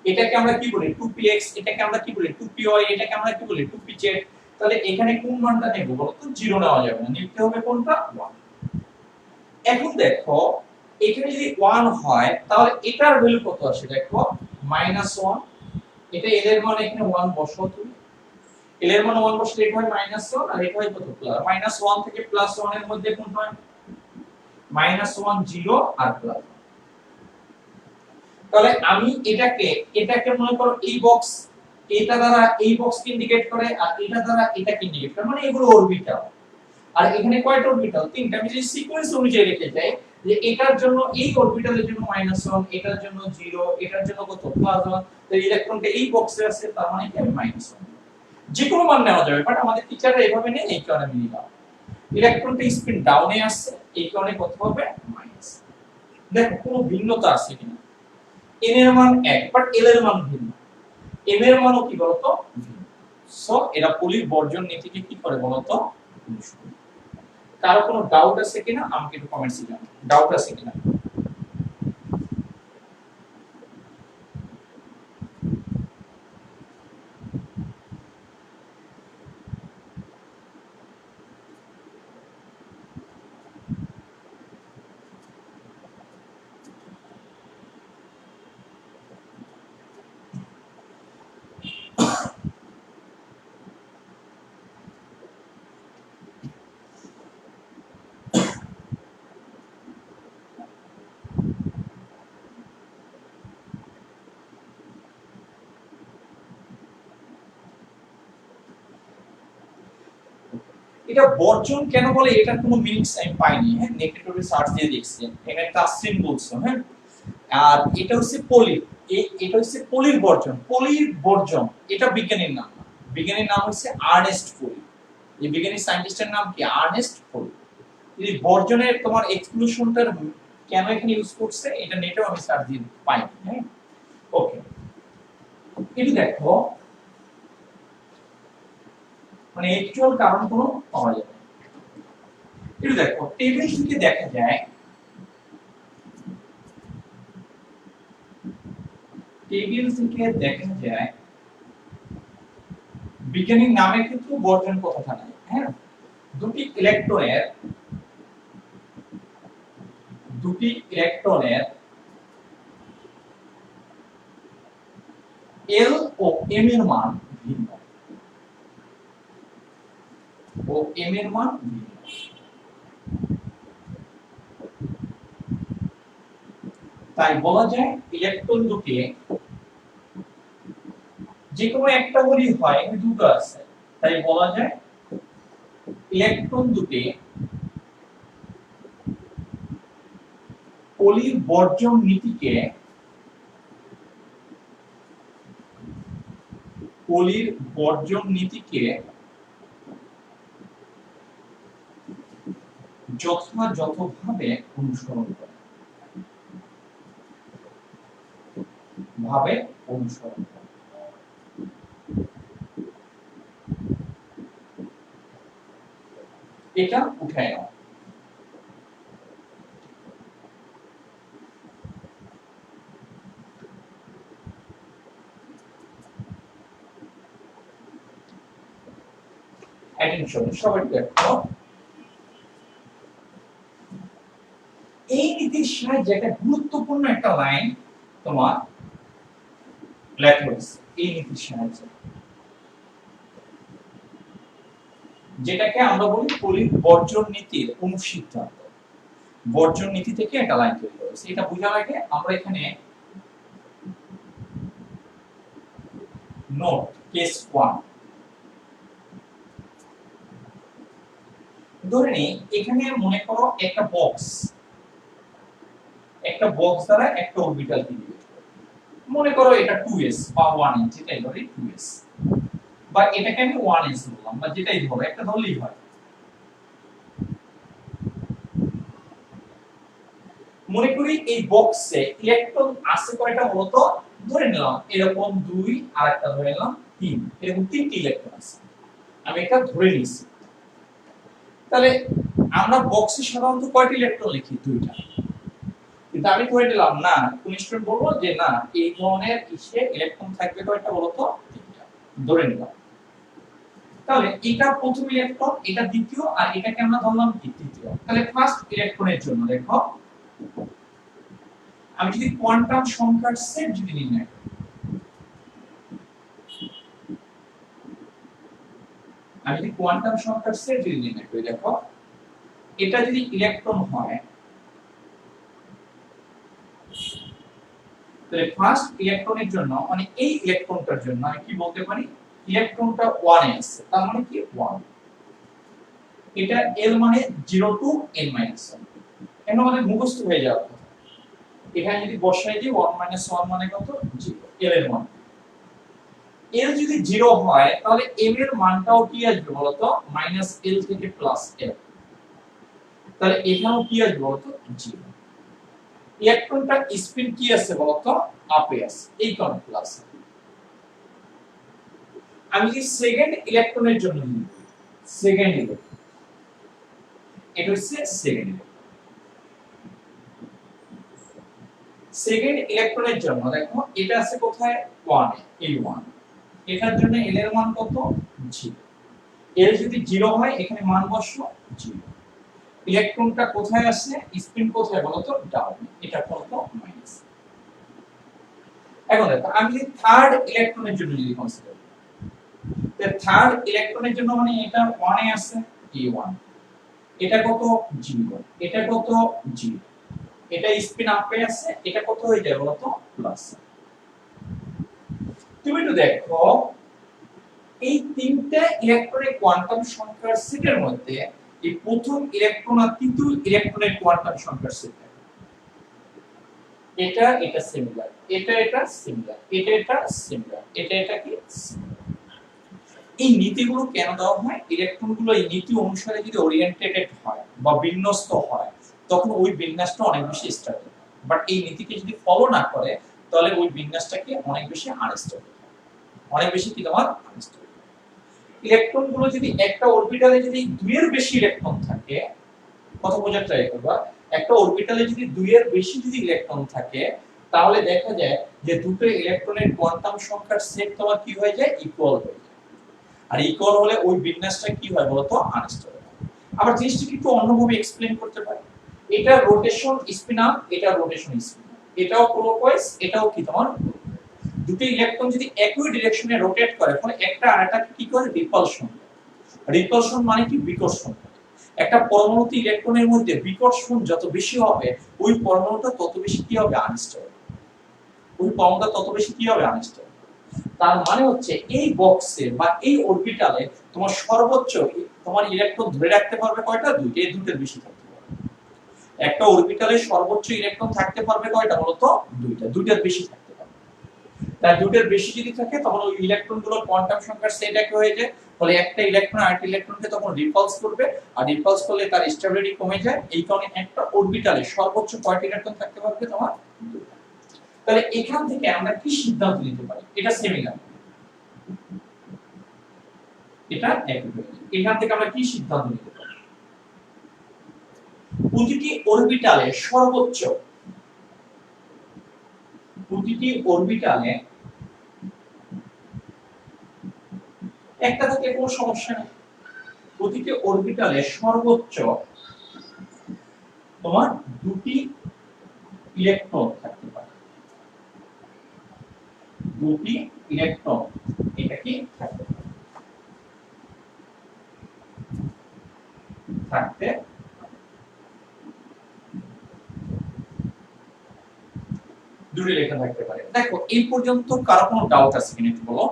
এটাকে আমরা কি বলি 2px, এটাকে আমরা কি বলি 2py, এটাকে আমরা কি বলি 2pz। তাহলে এখানে কোন মানটা নেব বলতো, 0 নেওয়া যাবে না, নিতে হবে কোনটা 1। এখন দেখো এখানে যদি 1 হয় তাহলে এটার ভ্যালু কত আসে দেখো -1, এটা l এর মান এখানে 1 বসাও তুমি, l এর মান 1 বসলে এটা হয় -1 আর এটা হয় কত প্লাস, -1 থেকে +1 এর মধ্যে কোনটা হয় -1 0 আর প্লাস। তাহলে আমি এটাকে মনে করো এই বক্স, এটা দ্বারা এই বক্সকে ইন্ডিকেট করে আর এটা দ্বারা এটাকে ইন্ডিকেট করে, মানে এগুলো অরবিটাল। আর এখানে কয়টা অরবিটাল, তিনটা। আমি যদি সিকোয়েন্স অনুযায়ী লিখে যাই যে এটার জন্য এই অরবিটালের জন্য -1, এটার জন্য 0, এটার জন্য কত +1, তো ইলেকট্রনটা এই বক্সে আছে, তার মানে কি আমি -1, যে কোনো মান নেওয়া যাবে, বাট আমাদের টিচাররা এভাবে নেয়, এই কারণে আমি নিলাম। ইলেকট্রনটা স্পিন ডাউনে আসছে, এই কারণে কত হবে মাইনাস। দেখো কোনো ভিন্নতা আছে কিনা, n এর মান 1 বাট l এর মান ভিন্ন, m এর মানও কি বলতো ভিন্ন। সো এরা পলির বর্জন নীতিকে কি করে বলতো অনুসরণ। কারো কোনো ডাউট আছে কিনা আমাকে একটু কমেন্টসে জানান, ডাউট আছে কিনা। এটা বর্জন কেন বলে এটার কোনো মিনিংস আমি পাইনি। হ্যাঁ, নেগেটিভ সার্চ দিয়ে দেখছি, এখানে তাসরিন বলছো। হ্যাঁ, আর এটা হচ্ছে পলির, এটা হচ্ছে পলির বর্জন। পলির বর্জন এটা বিজ্ঞানীর নাম, বিজ্ঞানীর নাম হচ্ছে আর্নেস্ট পলি। এই বিজ্ঞানী সায়েন্টিস্টের নাম কি? আর্নেস্ট পলি। এই বর্জনের তোমার এক্সক্লুশনটার কেন এখানে ইউজ করছে এটা নেটেও আমি সার্চ দিয়ে পাইনি। হ্যাঁ, ওকে, এটা দেখো মানে অ্যাকচুয়াল কারণ কোনো পাওয়া যাবে না। এটা দেখো টেবিল থেকে দেখা যায়, টেবিল থেকে দেখা যায় বিজ্ঞানীর নামে কিন্তু বর্জন কথা নাই। হ্যাঁ, দুটি ইলেকট্রনের এল ও এম এর মান ভিন্ন, ও এম এর মান ভিন্ন। তাই বলা যায় ইলেকট্রন দুটি যে কোনো একটা বলি হয়, দুটো আছে, তাই বলা যায় ইলেকট্রন দুটি পলির বর্জন নীতিকে যথাযথভাবে অনুসরণ করে, এটা উঠায় নাও। অ্যাটেনশন সবাই দেখো, এই নীতির সাহায্যে একটা গুরুত্বপূর্ণ একটা লাইন তোমার লেখা হয়েছে এই নীতির সাহায্যে, যেটাকে আমরা বলি পলির বর্জন নীতির অনুসিদ্ধান্ত। বর্জন নীতি থেকে একটা লাইন তৈরি হয়েছে। এটা বোঝার আগে আমরা এখানে নোট কেস 1 ধরে নিই। এখানে মনে করো একটা বক্স দ্বারা একটা অরবিটাল দিয়ে দিবে। মনে করো এটা 2s বা 1s, যেটাই ধরি 2s, বা এটাকে আমি 1s বললাম, বা যেটাই ধরো একটা ধরলেই হয়। মনে করি এই বক্সে ইলেকট্রন আছে কয়টা বলতো? ধরে নিলাম এরকম 2, আর একটা ধরে নিলাম 3, এরকম 3টি ইলেকট্রন আছে। আমি এটা ধরে নিয়েছি। তাহলে আমরা বক্সে সাধারণত কয়টি ইলেকট্রন লিখি? 2টা। কিন্তু আমি ধরে নিলাম না, কোন স্টুডেন্ট বলবো যে না এই ধরনের ইসে ইলেকট্রন থাকবে কয়টা বলতো? 3টা। ধরে নিলাম। তাহলে এটা প্রথম ইলেকট্রন, এটা দ্বিতীয়, আর এটাকে আমরা ধরলাম কি? তৃতীয়। তাহলে ফার্স্ট ইলেকট্রনের জন্য দেখো, আমি যদি কোয়ান্টাম সংখ্যার সেট যদি নির্ণয় করি, দেখো এটা যদি ইলেকট্রন হয়, তাহলে ফার্স্ট ইলেকট্রনের জন্য মানে এই ইলেকট্রনটার জন্য আমি কি বলতে পারি? ইলেকট্রনটা 1 এ আছে, তার মানে কি 1। এটা L মানে 0 টু n - 1। এখন আমাদের মুখস্থ হয়ে যাবে। এখানে যদি বসাই দিই 1 - 1 মানে কত? 0, L এর মান। L যদি 0 হয় তাহলে m এর মানটাও কি আসবে বলতো? -L থেকে +L। তাহলে এখানেও কি আসবে বলতো? 0। ইলেকট্রনটা স্পিন কি আছে বলতো? আপে আছে, এই কারণে প্লাস। আমি যদি সেকেন্ড ইলেকট্রনের জন্য নিই, সেকেন্ড ইলেকট্রন, এটা হচ্ছে সেকেন্ড ইলেকট্রন। সেকেন্ড ইলেকট্রনের জন্য দেখো এটা আছে কোথায়? 1 এ, L1। এটার জন্য L এর মান কত? 0। L যদি 0 হয় এখানে মান বসো 0। ইলেকট্রনটা কোথায় আছে? স্পিন কোথায় বলতো? ডাউন। এটা কত? মাইনাস। এখন দেখো আমি যদি থার্ড ইলেকট্রনের জন্য যদি কনসিডার করি, তাহলে থার্ড ইলেকট্রনের জন্য মানে এটা 1 এ আছে, A1। এটা কত? 0। এটা কত? 0। এটা স্পিন আপে আছে, এটা কত হয়ে যায় বলতো? প্লাস। তুমি একটু দেখো এই তিনটা ইলেকট্রনের কোয়ান্টাম সংখ্যার সেটের মধ্যে এই প্রথম ইলেকট্রন আর তৃতীয় ইলেকট্রনের কোয়ান্টাম সংখ্যার সেট, এটা সিমিলার, এটা সিমিলার, এটা সিমিলার, এটা কি সিমিলার। এই নীতিগুলো কেন দেওয়া হয়? ইলেকট্রনগুলো এই নীতি অনুসারে যদি ওরিয়েন্টেটেড হয় বা বিন্যস্ত হয় তখন ওই বিন্যাসটা অনেক বেশি স্টেবল। বাট এই নীতিকে যদি ফলো না করে তাহলে ওই বিন্যাসটাকে অনেক বেশি আনস্টেবল, অনেক বেশি কি তোমার আনস্টেবল। ইলেকট্রনগুলো যদি একটা অরবিটালে যদি দুইয়ের বেশি ইলেকট্রন থাকে, কথা বোঝার ট্রাই করবা, একটা অরবিটালে যদি দুইয়ের বেশি যদি ইলেকট্রন থাকে তাহলে দেখা যায় যে দুটো ইলেকট্রনের কোয়ান্টাম সংখ্যার সেট তোমার কি হয়ে যায়? ইকুয়াল হয়ে যায়। আর ইকুয়াল হলে ওই বিন্যাসটা কি হয় বলতো? আনস্টেবল। আবার জিনিসটা একটু অন্যভাবে এক্সপ্লেইন করতে পারি। এটা রোটেশন স্পিন আপ, এটা রোটেশন স্পিন আপ, এটাও ক্লকওয়াইজ, এটাও কি তোমার, দুটো ইলেকট্রন যদি একই ডিরেকশনে রোটেট করে ফলে একটা আরেকটাকে কি করে? রিপালশন। রিপালশন মানে কি? বিকর্ষণ। একটা পরমাণুতে ইলেকট্রনের মধ্যে বিকর্ষণ যত বেশি হবে ওই পরমাণুটা তত বেশি কি হবে? আনস্টেবল। ওই পরমাণুটা তত বেশি কি হবে? আনস্টেবল। তার মানে হচ্ছে এই বক্সে বা এই অরবিটালে তোমার সর্বোচ্চ তোমার ইলেকট্রন ধরে রাখতে পারবে কয়টা? দুইটা। এই দুটোর বেশি থাকতে পারবে। একটা অরবিটালে সর্বোচ্চ ইলেকট্রন থাকতে পারবে কয়টা বলতো? দুইটা। দুইটার বেশি থাকতে পারবে। তার দুটোর বেশি যদি থাকে তখন ওই ইলেকট্রনগুলোর কোয়ান্টাম সংখ্যার সেট এক হয়ে যায়। ফলে একটা ইলেকট্রন আরেকটা ইলেকট্রনকে তখন রিপালস করবে, আর রিপালস করলে তার স্টেবিলিটি কমে যায়। এই কারণে একটা অরবিটালে সর্বোচ্চ কয়টা ইলেকট্রন থাকতে পারবে? তোমার দুটো। তাহলে এখান থেকে আমরা কি সিদ্ধান্ত নিতে পারি? এটা সিমিলার, এটা একই। এখান থেকে আমরা কি সিদ্ধান্ত নিতে পারি? প্রতিটি অরবিটালে সর্বোচ্চ, প্রতিটি অরবিটালে একটা থেকে কোনো সমস্যা নেই, প্রতিটি অরবিটালে সর্বোচ্চ তোমার দুটি ইলেকট্রন থাকতে পারে, দুটি ইলেকট্রন এটা কি থাকতে পারে, থাকতে দুটি লেখা থাকতে পারে। দেখো এই পর্যন্ত কারো কোনো ডাউট আছে কিনা একটু বলো।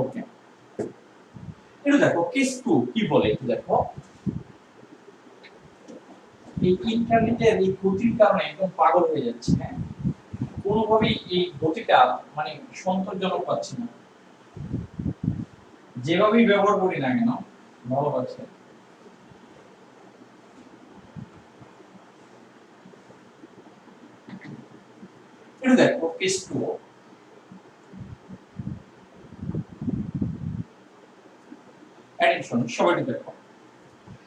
ওকে, একটু দেখো কেস 2 কি বলে একটু দেখো। এই ইন্টারনেটের এই গতির কারণে একদম পাগল হয়ে যাচ্ছে, হ্যাঁ, কোনোভাবেই এই গতিটা মানে সন্তোষজনক পাচ্ছি না, যেভাবেই ব্যবহার করি না কেন ভালো পাচ্ছে। একটু দেখো কেস 2, অ্যাটেনশন সবাই দেখো।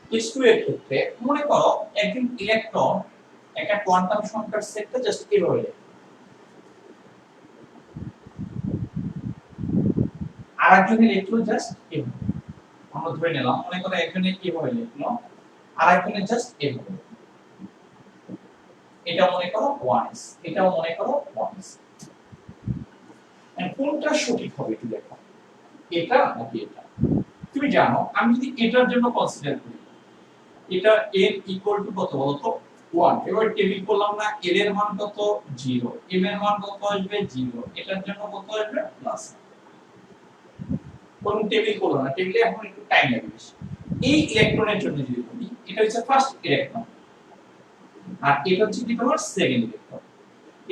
কেস 2 এর ক্ষেত্রে মনে করো একদিন ইলেকট্রন একটা কোয়ান্টাম সংখ্যার সেটটা জাস্ট এভাবে লেখে, আর একজনের লিখলো জাস্ট এভাবে। আমরা ধরে নিলাম মনে করো একজনের এভাবে লিখলো আর একজনের জাস্ট এভাবে, এটা মনে করো 1s, এটাও মনে করো 1s। কোনটা সঠিক হবে একটু দেখো, এটা নাকি এটা? তুমি জানো আমি যদি এটার জন্য কনসিডার করি, এটা n ইকুয়াল টু কত বলতো? 1। এবার টেবিল করলাম না, l এর মান কত? 0, m এর মান কত আসবে? 0, এটার জন্য কত আসবে? প্লাস। কোন টেবিল করলাম না, টেবিলে এখন একটু টাইম লাগবে বেশি। এই ইলেকট্রনের জন্য যদি বলি এটা হচ্ছে ফার্স্ট ইলেকট্রন আর এটা হচ্ছে কি তোমার সেকেন্ড ইলেকট্রন।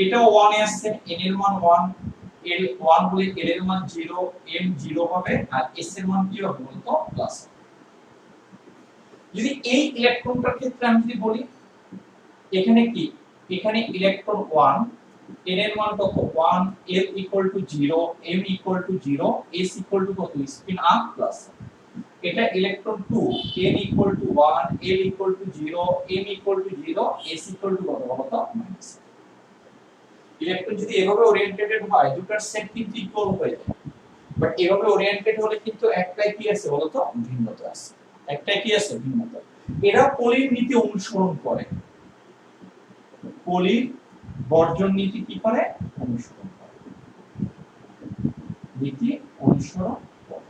এটাও 1 এ আসছে, n এর মান 1, l 1 হলে l এর মান 0, m 0 হবে আর s এর মান কি হবে বলতো? প্লাস। যদি এই ইলেকট্রনটার ক্ষেত্রে আমি যদি বলি এখানে কি, এখানে ইলেকট্রন 1, n এর মান কত 1, l equal to 0, m equal to 0, s equal to কত স্পিন আপ প্লাস। এটা electron 2, n equal to 1, l equal to 0, m equal to 0, s equal to কত বলতো মাইনাস। ইলেকট্রন যদি এভাবে ওরিয়েন্টেড হয় দুটার সেট কিন্তু ইকুয়াল হয়ে যায়, বাট এভাবে ওরিয়েন্টেড হলে কিন্তু একটাই কি আছে বলতো ভিন্নতা আছে, একটাই কি আছে ভিন্নতা। এরা পলির নীতি অনুসরণ করে, পলির বর্জন নীতি কি করে অনুসরণ করে, নীতি অনুসরণ করে।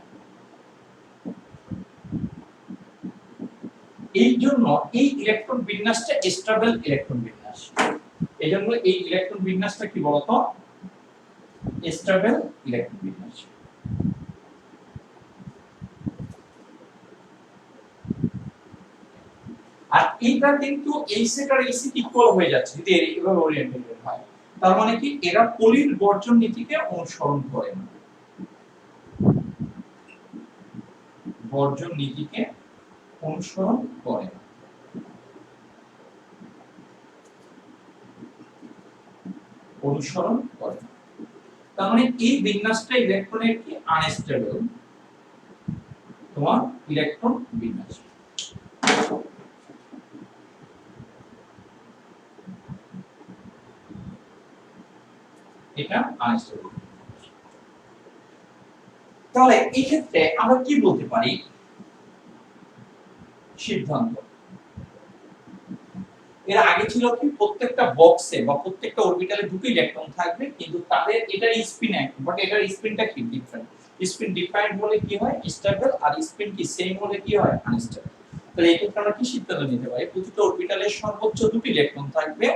এই জন্য এই ইলেকট্রন বিন্যাসটা স্টেবল ইলেকট্রন বিন্যাস, এই জন্য এই ইলেকট্রন বিন্যাসটা কি বলতো স্টেবল ইলেকট্রন বিন্যাস। আর এইটা কিন্তু এই সেট আর এই সেট ইকুয়াল হয়ে যাচ্ছে যদি এভাবে ওরিয়েন্টেড হয়, তার মানে কি এরা পলির বর্জন নীতিকে অনুসরণ করে না, বর্জন নীতিকে অনুসরণ করে না। অনুসরণ করে না, তার মানে এই বিন্যাসটা ইলেকট্রনের কি আনস্টেবল তোমার ইলেকট্রন বিন্যাস। এটা আনস্টেবল। তাহলে এই ক্ষেত্রে আমরা কি বলতে পারি সিদ্ধান্ত। এর আগে ছিল কি প্রত্যেকটা বক্সে বা প্রত্যেকটা অরবিটালে দুটো ইলেকট্রন থাকবে, কিন্তু তাদের এটার স্পিন এক, বাট এটার স্পিনটা কি ডিফারেন্ট। স্পিন ডিফারেন্ট হলে কি হয় স্টেবল, আর স্পিন কি সেম হলে কি হয় আনস্টেবল। তাহলে এই ক্ষেত্রে আমরা কি সিদ্ধান্ত নিতে পারি প্রতিটা অরবিটালে সর্বোচ্চ দুটো ইলেকট্রন থাকবে,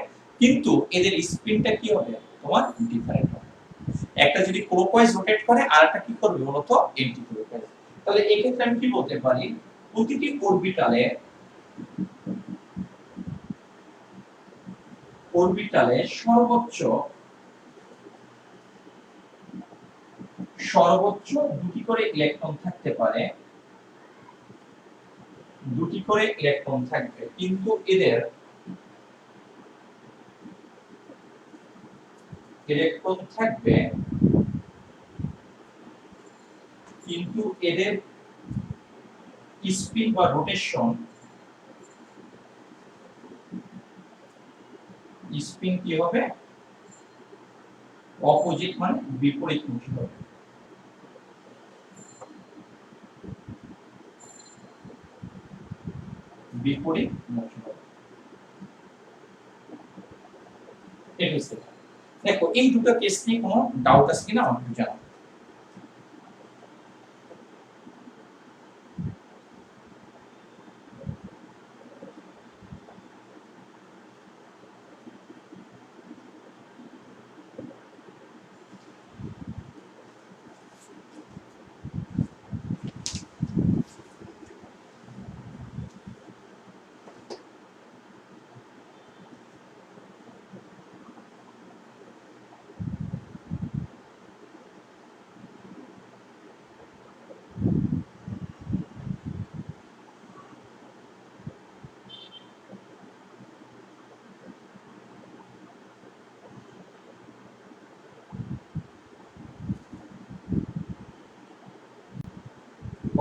কিন্তু এদের স্পিনটা কি হবে তোমার ডিফারেন্ট হবে। একটা যদি ক্লকওয়াইজ রোটেট করে আর একটা কি করবে বলতো এন্টি ক্লকওয়াইজ। তাহলে এই ক্ষেত্রে আমি কি বলতে পারি প্রতিটি অরবিটালে সর্বোচ্চ দুটি করে ইলেকট্রন থাকতে পারে, দুটি করে ইলেকট্রন থাকবে, কিন্তু এদের ইলেকট্রন থাকবে কিন্তু এদের স্পিন বা রোটেশন স্পিন কি হবে অপোজিট মানে বিপরীতমুখী হবে। বিপরীতমুখী হবে। দেখো এই দুটো কেস নিয়ে কোনো ডাউট আছে কিনা আমাকে জানাও।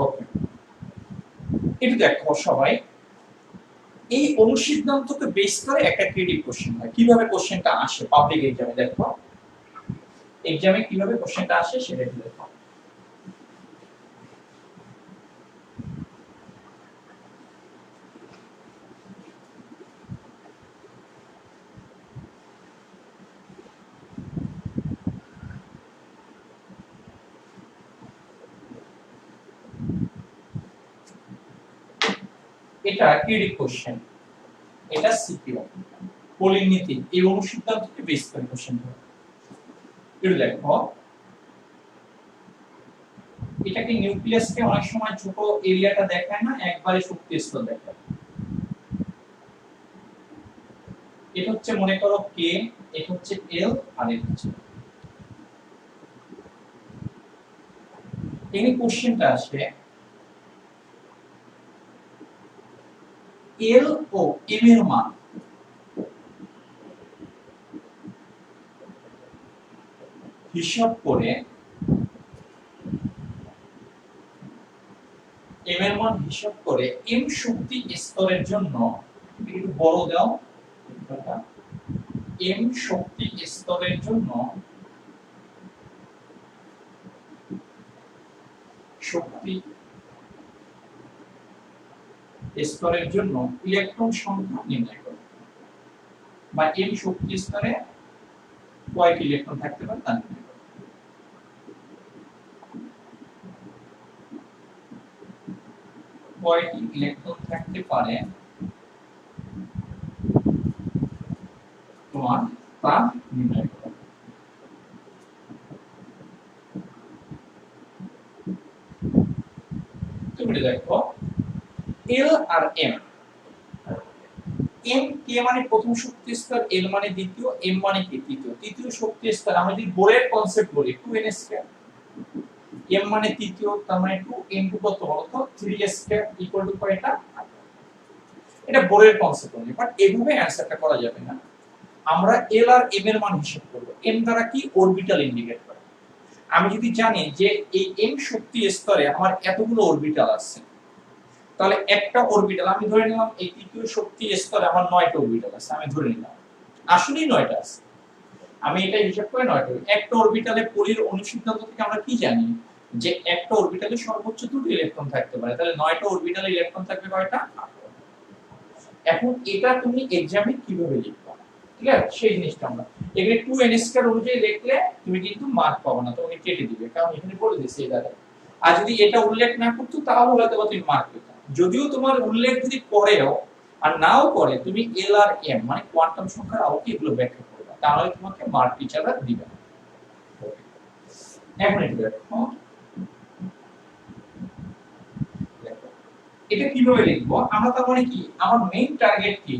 ওকে, এটা দেখো সবাই এই অনুসিদ্ধান্তকে বেস করে একটা ক্রিয়েটিভ কোশ্চেন হয়। কিভাবে কোশ্চেনটা আসে পাবলিক এক্সামে, দেখো এক্সামে কিভাবে কোশ্চেনটা আসে সেটা একটু দেখো। এটা ক্রিয়েটিভ কোশ্চেন, এটা সিকিউ পলির নীতি এই অনুসিদ্ধান্তকে বেস করে কোশ্চেন হয়। এটা দেখো এটাকে নিউক্লিয়াসকে অনেক সময় ছোট এরিয়াটা দেখায় না, একবারে শক্তি স্তর দেখায়। এটা হচ্ছে মনে করো কে, এটা হচ্ছে এল, আর এটা হচ্ছে এই কোশ্চেনটা আসে এল ও এম এর মান হিসাব করে এম এর মান হিসাব করে এম শক্তি স্তরের জন্য একটু বড় দাও, এম শক্তি স্তরের জন্য শক্তি স্তরের জন্য ইলেকট্রন সংখ্যা নির্ণয় করো, বা এম শক্তি স্তরে কয়টি ইলেকট্রন থাকতে পারে তা নির্ণয় করো। কয়টি ইলেকট্রন থাকতে পারে তোমার তা নির্ণয় করো। তুমি দেখো এল আর এম, এম কে মানে প্রথম শক্তি স্তর, এল মানে দ্বিতীয়, এম মানে কি তৃতীয়। তৃতীয় শক্তি স্তর আমরা যদি বোরের কনসেপ্ট বলি 2n স্কয়ার, এম মানে তৃতীয়, তার মানে 2 ইনটু কত বলতো 3 স্কয়ার ইকুয়াল টু কয়টা। এটা বোরের কনসেপ্ট বলি, বাট এভাবে অ্যানসারটা করা যাবে না। আমরা এল আর এম এর মান হিসাব করব। এম দ্বারা কি অরবিটাল ইন্ডিকেট করে। আমি যদি জানি যে এই এম শক্তি স্তরে আমার এতগুলো অরবিটাল আছে, তাহলে একটা অরবিটাল আমি ধরে নিলাম এই তৃতীয় শক্তি স্তরে আমার 9টা অরবিটাল আছে, আমি ধরে নিলাম আসলেই 9টা আছে, আমি এটা হিসাব করে 9টা। একটা অরবিটালে পলির অনুসিদ্ধান্ত থেকে আমরা কি জানি যে একটা অরবিটালে সর্বোচ্চ 2টি ইলেকট্রন থাকতে পারে, তাহলে 9টা অরবিটালে ইলেকট্রন থাকবে কয়টা। এখন এটা তুমি এক্সামে কিভাবে লিখবা, ঠিক আছে, সেই জিনিসটা আমরা এখানে 2n স্কয়ার অনুযায়ী লিখলে তুমি কিন্তু মার্ক পাবে না, তোমাকে কেটে দিবে, কারণ এখানে বলে দিয়েছে এটা। আর যদি এটা উল্লেখ না করতো তাহলে হয়তো তুমি মার্ক পেতে। যদিও তোমার উল্লেখ যদি করেও আর নাও করে, তুমি এল আর এম মানে কোয়ান্টাম সংখ্যার আলোকে এগুলো ব্যাখ্যা করবে, তাহলে তোমাকে মার্ক টিচাররা দিবে। এখন এটা দেখো, এটা কিভাবে লিখবো আমরা, তার মানে কি আমার মেইন টার্গেট কি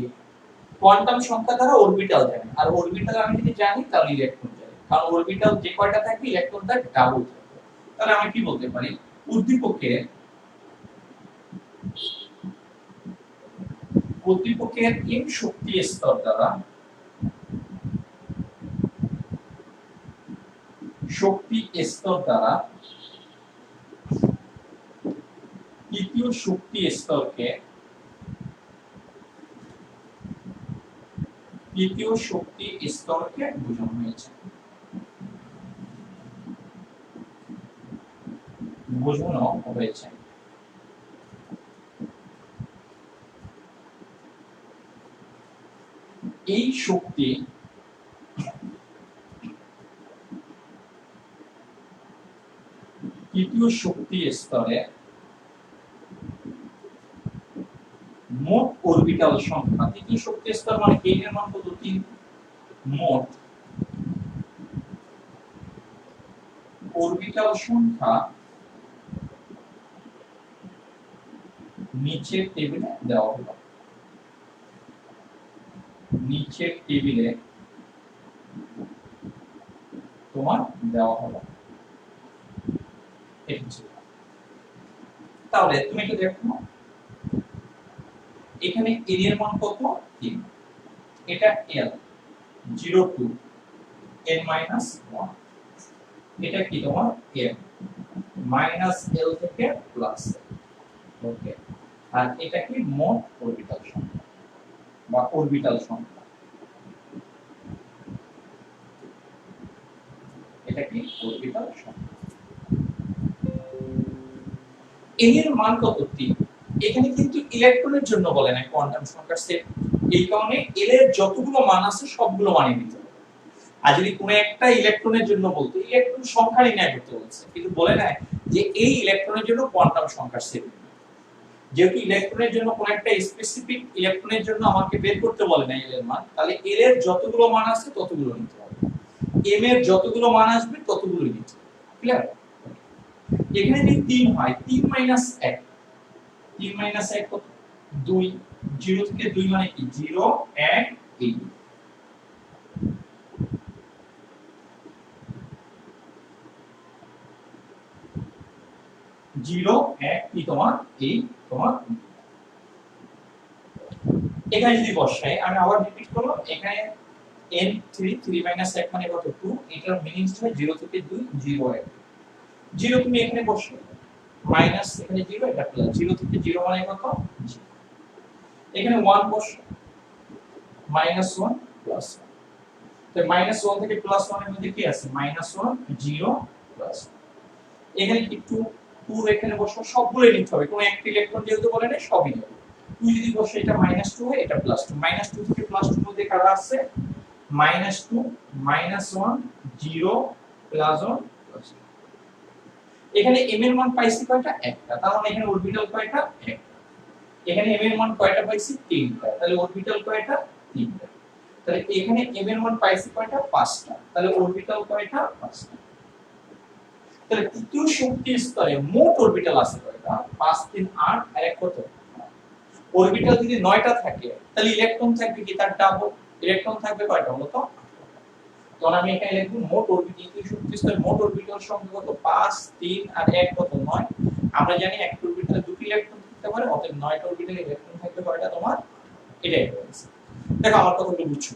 কোয়ান্টাম সংখ্যা দ্বারা অরবিটাল জানি, আর অরবিটাল আমি যদি জানি তাহলে ইলেকট্রন জানি, কারণ অরবিটাল যে কয়টা থাকবে ইলেকট্রন তার ডাবল থাকবে। তাহলে আমি কি বলতে পারি উদ্দীপকের এম শক্তি স্তর দ্বারা তৃতীয় শক্তি স্তরকে বোঝানো হয়েছে। এই শক্তি তৃতীয় শক্তি স্তরে মোট অরবিটাল সংখ্যা, তৃতীয় শক্তি স্তর মানে k এর মান কত 3, মোট অরবিটাল সংখ্যা নিচের টেবিলে দেওয়া হলো। নিচের টেবিলে তোমার দেওয়া হলো। তাহলে তুমি একটু দেখো এখানে n এর মান কত 3, এটা l 0 2 n minus 1, এটা কি তোমার m মাইনাস l থেকে প্লাস, ওকে। আর এটা কি মোট অরবিটাল সংখ্যা বা অরবিটাল সংখ্যা, এটা কি অরবিটাল সংখ্যা। n এর মান কত 3, এখানে কিন্তু ইলেকট্রনের জন্য বলে না কোয়ান্টাম সংখ্যার সেট, এই কারণে l এর যতগুলো মান আছে সবগুলো মানিয়ে নিতে হবে। আর যদি কোনো একটা ইলেকট্রনের জন্য বলতো ইলেকট্রন সংখ্যা নির্ণয় করতে বলছে, কিন্তু বলে না যে এই ইলেকট্রনের জন্য কোয়ান্টাম সংখ্যার সেট। যেহেতু ইলেকট্রনের জন্য কোন একটা স্পেসিফিক ইলেকট্রনের জন্য আমাকে বের করতে বলে না এল এর মান, তাহলে এল এর যতগুলো মান আছে ততগুলো নিতে হবে, এম এর যতগুলো মান আসবে ততগুলো নিতে হবে। ক্লিয়ার? এখানে যদি 3 হয় 3 মাইনাস 1, 3 মাইনাস 1 কত 2, 0 থেকে 2 মানে কি 0 1 3, 0 1 কি তোমার এই তোমার এখানে যদি বসাই, আমি আবার রিপিট করলাম, এখানে n3 3 - 1 মানে কত 2, এটার মিনিংস হয় 0 থেকে 2 0 1। 0 তুমি এখানে বসো, মাইনাস এখানে 0, এটা প্লাস, 0 থেকে 0 মানে কত 0। এখানে 1 বসো, -1 প্লাস 1। তো -1 থেকে +1 এর মধ্যে কি আছে, -1 0 প্লাস। এখানে কি 2 2 এখানে বসো, সবগুলোই নিতে হবে, কোনো একটা ইলেকট্রন যেহেতু বলে নাই সবই নেবে। 2 যদি বসে এটা -2 হয়, এটা +2, -2 থেকে +2 এর মধ্যে কারা আছে, -2 -1 0 +1 প্লাস। এখানে m এর মান পাইছি কয়টা, একটা, তার মানে এখানে অরবিটাল কয়টা, একটা। এখানে m এর মান কয়টা পাইছি, তিনটা, তাহলে অরবিটাল কয়টা, তিনটা। তাহলে এখানে m এর মান পাইছি কয়টা, পাঁচটা, তাহলে অরবিটাল কয়টা, পাঁচটা। তাহলে তৃতীয় শক্তি স্তরে মোট অরবিটাল আছে কয়টা, 5 3 8 আর এক কত। অরবিটাল যদি 9টা থাকে তাহলে ইলেকট্রন থাকবে কি তার ডাবল, ইলেকট্রন থাকবে কয়টা বলো তো। তখন আমি এখানে লিখব মোট অরবিটাল, তৃতীয় শক্তি স্তরে মোট অরবিটাল সংখ্যা কত, 5 3 আর এক কত 9। আমরা জানি একটা অরবিটালে দুটি ইলেকট্রন থাকতে পারে, অতএব 9টা অরবিটালে ইলেকট্রন থাকবে কয়টা তোমার, এটাই বলছি। দেখো আমার কথাগুলো বুঝছো।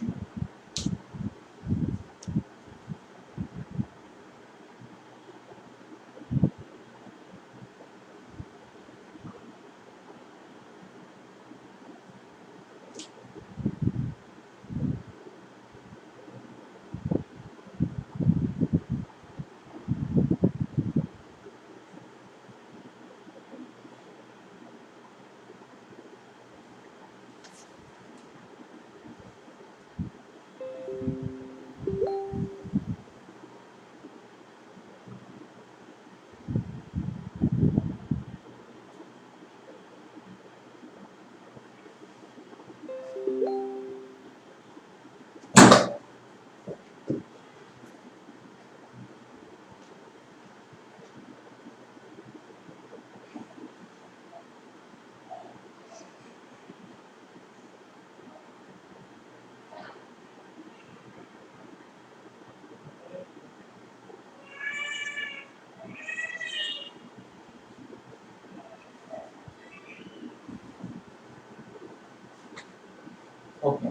ওকে,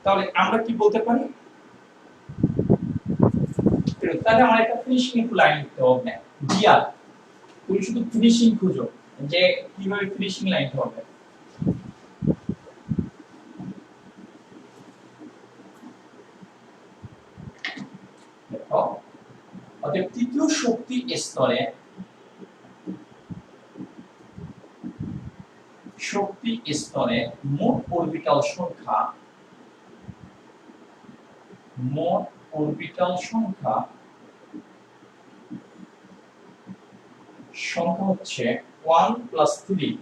তাহলে আমরা কি বলতে পারি, তাহলে আমার একটা ফিনিশিং লাইন লিখতে হবে, ডিআর। তুমি শুধু ফিনিশিং খুঁজো যে কিভাবে ফিনিশিং লাইন হবে। দেখো, অতএব তৃতীয় শক্তি স্তরে মোট অরবিটাল সংখ্যা, মোট অরবিটাল সংখ্যা হচ্ছে 1 + 3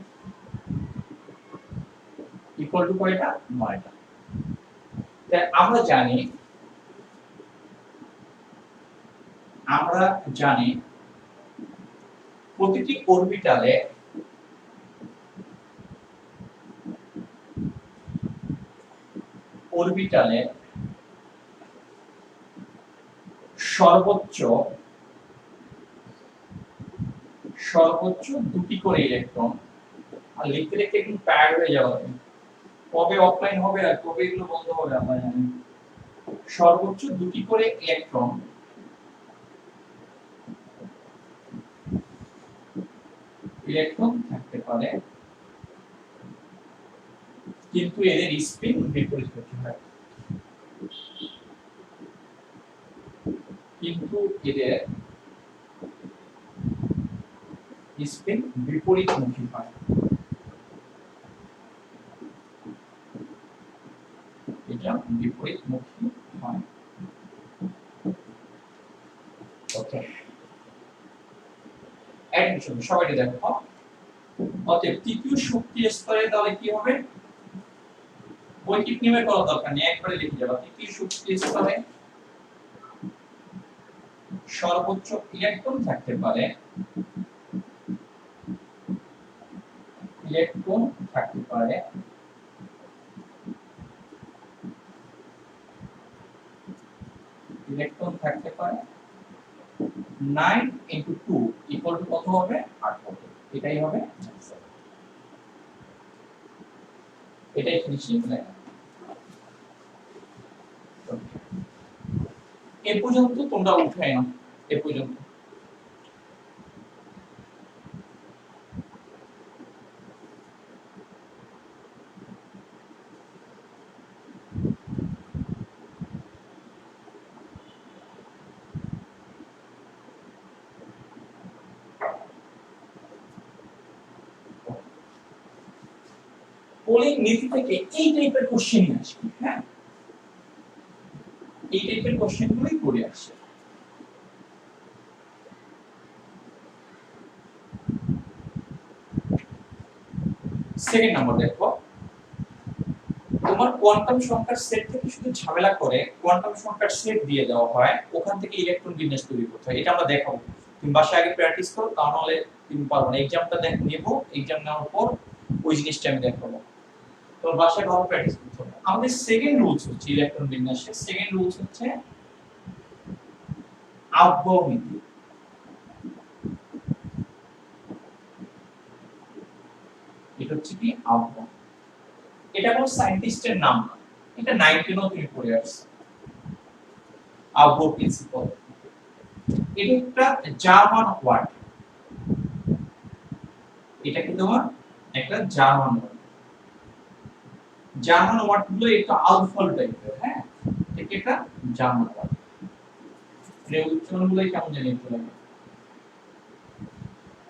ইকুয়াল টু কয়টা, 9টা। তাই আমরা জানি প্রতিটি অরবিটালে সর্বোচ্চ দুটি করে ইলেকট্রন। আর লিখতে লিখতে একটু টায়ার্ড হয়ে যাবে, কবে অফলাইন হবে আর কবে এগুলো বন্ধ হবে আমরা জানি। সর্বোচ্চ দুটি করে ইলেকট্রন থাকতে পারে, কিন্তু এদের স্পিন বিপরীতমুখী হয়। এটা বিপরীতমুখী হয়। ওকে, অ্যাডমিশন সবাই দেখো। অতএব তৃতীয় শক্তি স্তরে তাহলে কি হবে, বৈদিক নিয়মে করার দরকার নেই, একবারে লিখে যাবা। তৃতীয় শক্তি স্তরে সর্বোচ্চ ইলেকট্রন থাকতে পারে, ইলেকট্রন থাকতে পারে 9 × 2 ইকুয়াল টু কত হবে, 8 হবে। এটাই হবে आंसर। এটাই ফিনিশিং লাইন। এ পর্যন্ত তোমরা উঠায় নাও, এ পর্যন্ত। পোলিং নীতি থেকে এই টাইপের কোশ্চেন আসবে, হ্যাঁ, এই টাইপের কোশ্চেন গুলোই করে আসে। সেকেন্ড নাম্বার দেখো, তোমার কোয়ান্টাম সংখ্যার সেট থেকে শুধু ঝামেলা করে কোয়ান্টাম সংখ্যার সেট দিয়ে দেওয়া হয়, ওখান থেকে ইলেকট্রন বিন্যাস তৈরি করতে হয়। এটা আমরা দেখাবো, তুমি বাসায় আগে প্র্যাকটিস করো, তা নাহলে তুমি পারবে না। এক্সামটা নেব, এক্সাম নেওয়ার পর ওই জিনিসটা আমি দেখাবো, তোমার বাসায় ভালো প্র্যাকটিস করতে হবে। আমাদের সেকেন্ড রুলস হচ্ছে ইলেকট্রন বিন্যাসের সেকেন্ড রুলস হচ্ছে আফবাও নীতি। এটা হচ্ছে কি আফবাও, এটা কোন সায়েন্টিস্টের নাম না, এটা 19 তুমি পড়ে আসছো আফবাও প্রিন্সিপাল। এটা একটা জার্মান ওয়ার্ড, এটা কি তোমার একটা জার্মান ওয়ার্ড। জার্মান ওয়ার্ড গুলো একটু আলফাল টাইপের, হ্যাঁ, ঠিক এটা জার্মান ওয়ার্ড। এর উচ্চারণগুলো কেমন জানি একটু লাগে।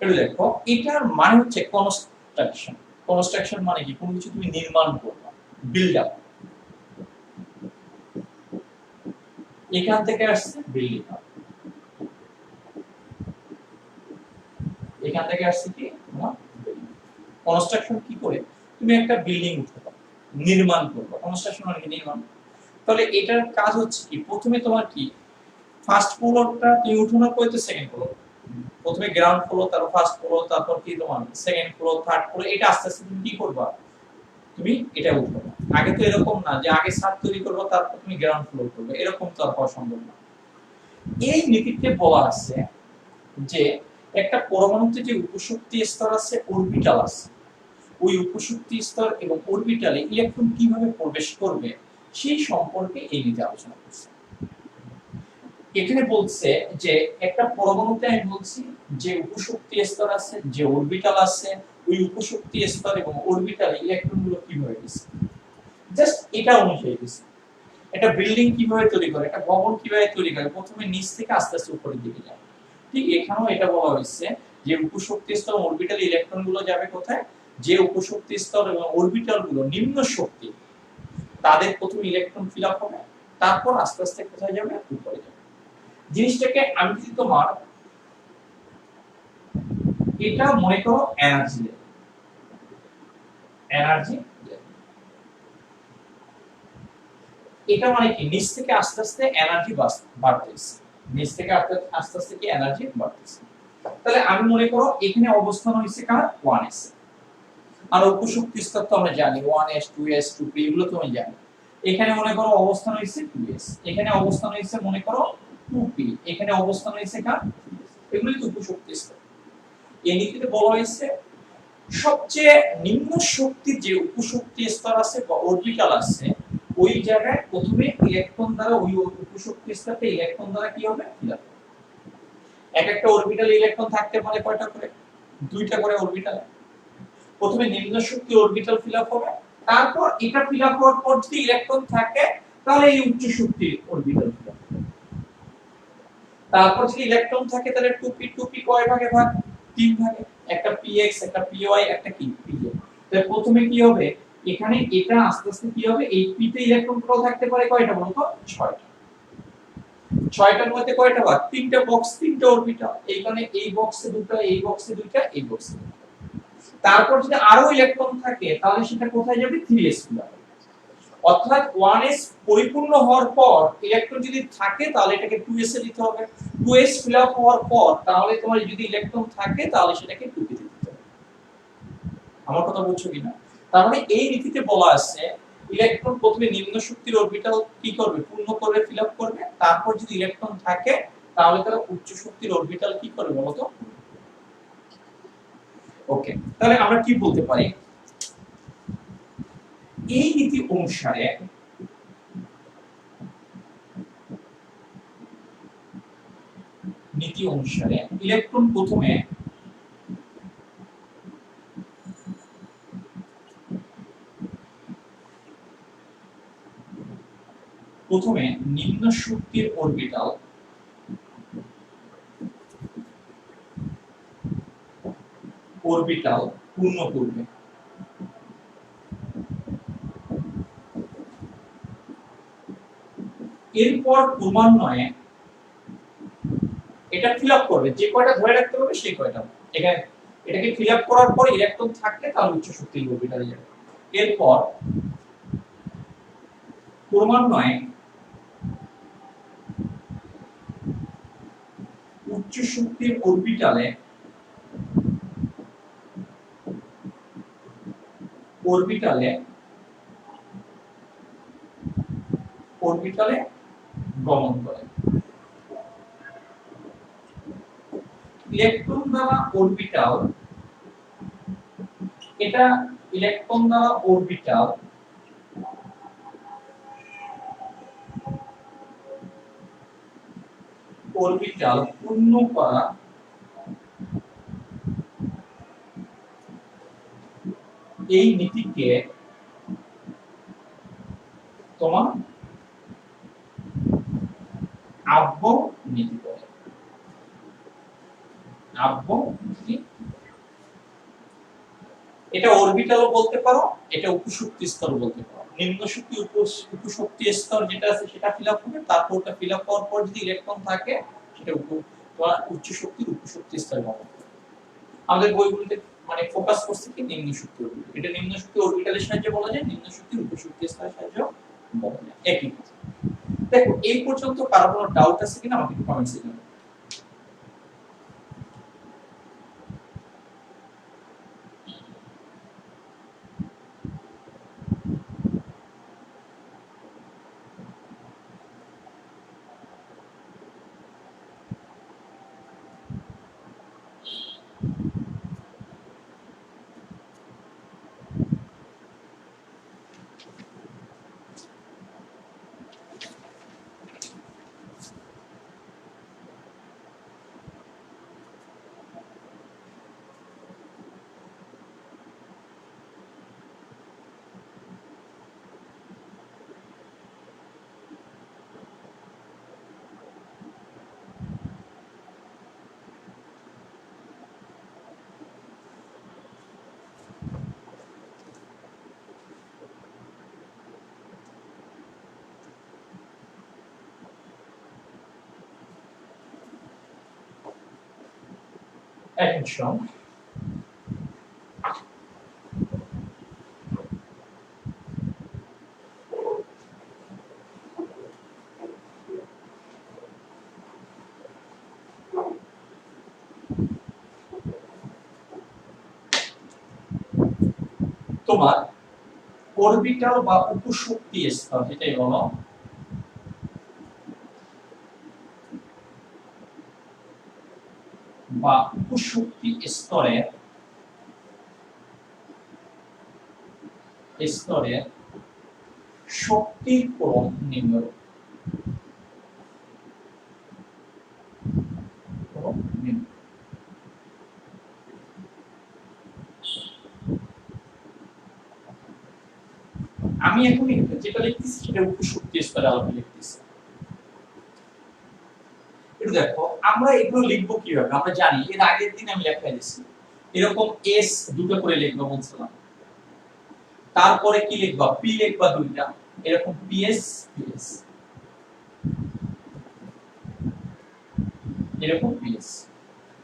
এটা দেখো, এটার মানে হচ্ছে কনস্ট্রাকশন। কনস্ট্রাকশন মানে কি, কোনো কিছু তুমি নির্মাণ করবা, বিল্ড আপ। এখান থেকে আসছে বিল্ডিং আপ, এখান থেকে আসছে কি তোমার কনস্ট্রাকশন। কি করে তুমি একটা বিল্ডিং উঠাবা, নির্মাণ করবা, কনস্ট্রাকশন মানে নির্মাণ। তাহলে এটার কাজ হচ্ছে কি, প্রথমে তোমার কি ফার্স্ট ফ্লোরটা তুমি উঠানোর পরে তো সেকেন্ড ফ্লোর, প্রথমে গ্রাউন্ড ফ্লোর, তারপর ফার্স্ট ফ্লোর, তারপর কি তোমার সেকেন্ড ফ্লোর, থার্ড ফ্লোর, এটা আস্তে আস্তে তুমি কি করবা, তুমি এটা উঠাবা। আগে তো এরকম না যে আগে ছাদ তৈরি করবে তারপর তুমি গ্রাউন্ড ফ্লোর করবে, এরকম তো আর হওয়া সম্ভব না। এই নীতিতে বলা আছে যে একটা পরমাণুতে যে উপশক্তি স্তর আছে, অরবিটাল আছে, ওই উপশক্তি স্তর এবং অরবিটালে ইলেকট্রন কিভাবে প্রবেশ করবে সেই সম্পর্কে এই নীতি আলোচনা করছে। এখানে বলছে যে একটা পরমাণুতে আমি বলছি যে উপশক্তি স্তর আছে, যে অরবিটাল আছে, ওই উপশক্তি স্তর এবং অরবিটালে ইলেকট্রনগুলো কিভাবে দিচ্ছে, জাস্ট এটা অনুযায়ী দিচ্ছে। একটা বিল্ডিং কিভাবে তৈরি করে, একটা ভবন কিভাবে তৈরি করে, প্রথমে নিচ থেকে আস্তে আস্তে উপরের দিকে যায়। ঠিক এখানেও এটা বলা হয়েছে যে উপশক্তি স্তর অরবিটাল ইলেকট্রনগুলো যাবে কোথায়, যে উপশক্তি স্তর এবং অরবিটাল গুলো নিম্ন শক্তি, তাদের প্রথমে ইলেকট্রন ফিল আপ হবে, তারপর আস্তে আস্তে কোথায় যাবে, উপরে যাবে। জিনিসটাকে আমি যদি তোমার এটা মনে করো এনার্জি লেভেল, এনার্জি এটা মানে কি, নিচ থেকে আস্তে আস্তে এনার্জি বাড়তেছে, নিচ থেকে আস্তে আস্তে কি এনার্জি বাড়তেছে। তাহলে আমি মনে করো এখানে অবস্থান হইছে কার, 1s, আর উপশক্তি স্তর তো আমরা জানি 1s 2s 2p, এগুলো তুমি জানো। এখানে মনে করো অবস্থান হইছে 2s, এখানে অবস্থান হইছে মনে করো 2p, এখানে অবস্থান হইছে কার, এগুলোই তো উপশক্তি স্তর। এই নীতিতে বলা হয়েছে সবচেয়ে নিম্ন শক্তির যে উপশক্তি স্তর আছে বা অরবিটাল আছে, ওই জায়গায় প্রথমে ইলেকট্রন দ্বারা ওই উপশক্তি স্তরে ইলেকট্রন দ্বারা কি হবে, ফিল আপ। এক একটা অরবিটালে ইলেকট্রন থাকতে পারে কয়টা করে, দুইটা করে অরবিটাল। প্রথমে নিম্ন শক্তি অরবিটাল ফিল আপ হবে, তারপর এটা ফিল আপ হওয়ার পর যদি ইলেকট্রন থাকে তাহলে এই উচ্চ শক্তি অরবিটাল ফিল আপ হবে। তারপর যদি ইলেকট্রন থাকে তাহলে 2p, 2p কয় ভাগে ভাগ, তিন ভাগে, একটা px, একটা py, একটা কি pz। তাহলে প্রথমে কি হবে, এখানে এটা আস্তে আস্তে কি হবে, এই p তে ইলেকট্রন গুলো থাকতে পারে কয়টা বলতো, 6টা। 6টার মধ্যে কয়টা ভাগ, তিনটা বক্স, তিনটা অরবিটাল, এইখানে এই বক্সে দুটো, এই বক্সে দুটো, এই বক্সে দুটো। তারপর যদি আরো ইলেকট্রন থাকে তাহলে সেটা কোথায় যাবে, 3s ফিল আপ। অর্থাৎ 1s পরিপূর্ণ হওয়ার পর ইলেকট্রন যদি থাকে তাহলে এটাকে 2s এ দিতে হবে, 2s ফিল আপ হওয়ার পর তাহলে তোমার যদি ইলেকট্রন থাকে তাহলে সেটাকে 2p তে দিতে হবে। আমার কথা বুঝছো কিনা? তার মানে এই নীতিতে বলা আছে ইলেকট্রন প্রথমে নিম্ন শক্তির অরবিটাল কি করবে, পূর্ণ করবে, ফিল আপ করবে, তারপর যদি ইলেকট্রন থাকে তাহলে তারা উচ্চ শক্তির অরবিটাল কি করবে বলতো। ওকে, তাহলে আমরা কি বলতে পারি, এই নীতি অনুসারে ইলেকট্রন প্রথমে নিম্ন শক্তির অরবিটাল পূর্ণ করবে। এরপর ক্রমান্বয়ে এটা ফিল আপ করবে, যে কয়টা ধরে রাখতে হবে সেই কয়টা। এখানে এটাকে ফিল আপ করার পর ইলেকট্রন থাকলে তাহলে উচ্চ শক্তির অরবিটালে যাবে। এরপর ক্রমান্বয়ে উচ্চ শক্তির অরবিটালে গমন করে। ইলেকট্রন দ্বারা অরবিটাল, এটা ইলেকট্রন দ্বারা অরবিটাল পূর্ণ করা এই নীতিকে তোমার আব্ব নীতি বলে। আব্ব নীতি, এটা অরবিটালও বলতে পারো, এটা উপশক্তি স্তর বলতে পারো। নিম্ন শক্তি উপশক্তি স্তর যেটা আছে সেটা ফিল আপ হবে, তারপর ওটা ফিল আপ হওয়ার পর যদি ইলেকট্রন থাকে সেটা উচ্চ শক্তির উপশক্তি স্তরে গমন করে। আমাদের বইগুলোতে মানে ফোকাস করছে কি নিম্ন শক্তি অরবিটাল, এটা নিম্ন শক্তি অরবিটালের সাহায্যে বলা যায়, নিম্ন শক্তির উপশক্তি স্তরের সাহায্যে বলা যায়, একই কথা। দেখো এই পর্যন্ত কারো কোনো ডাউট আছে কিনা আমাকে কমেন্টসে জানাও। Attention. তোমার অরবিটাল বা উপশক্তি স্তর যেটাই বলো, বা উপশক্তি স্তরের শক্তির ক্রম নিম্নরূপ। আমি এখন যেটা লিখতেছি সেটা উপশক্তি স্তরে আলাদা লিখতেছি। একটু দেখো আমরা এগুলো লিখবো কিভাবে, আমরা জানি এর আগের দিন আমি লেখা দিয়েছি এরকম এস দুটো করে লিখবো বলছিলাম, তারপরে কি লিখবা, পি লিখবা দুইটা, এরকম পিএস পিএস, এরকম পিএস,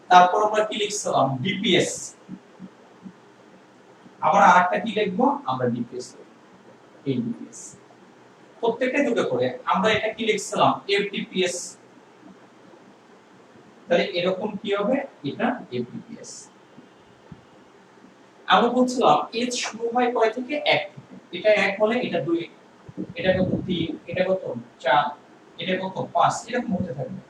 তারপর আমরা কি লিখছিলাম ডিপিএস, আবার আরেকটা কি লিখবো আমরা ডিপিএস, এই ডিপিএস প্রত্যেকটা দুটো করে। আমরা এটা কি লিখছিলাম এফডিপিএস, তাহলে এরকম কি হবে, এটা এফডিপিএস। আমরা বলছিলাম এজ শুরু হয় কয় থেকে, 1 থেকে, এটা 1 হলে এটা 2, এটা কত 3, এটা কত 4, এটা কত 5, এরকম হতে থাকবে।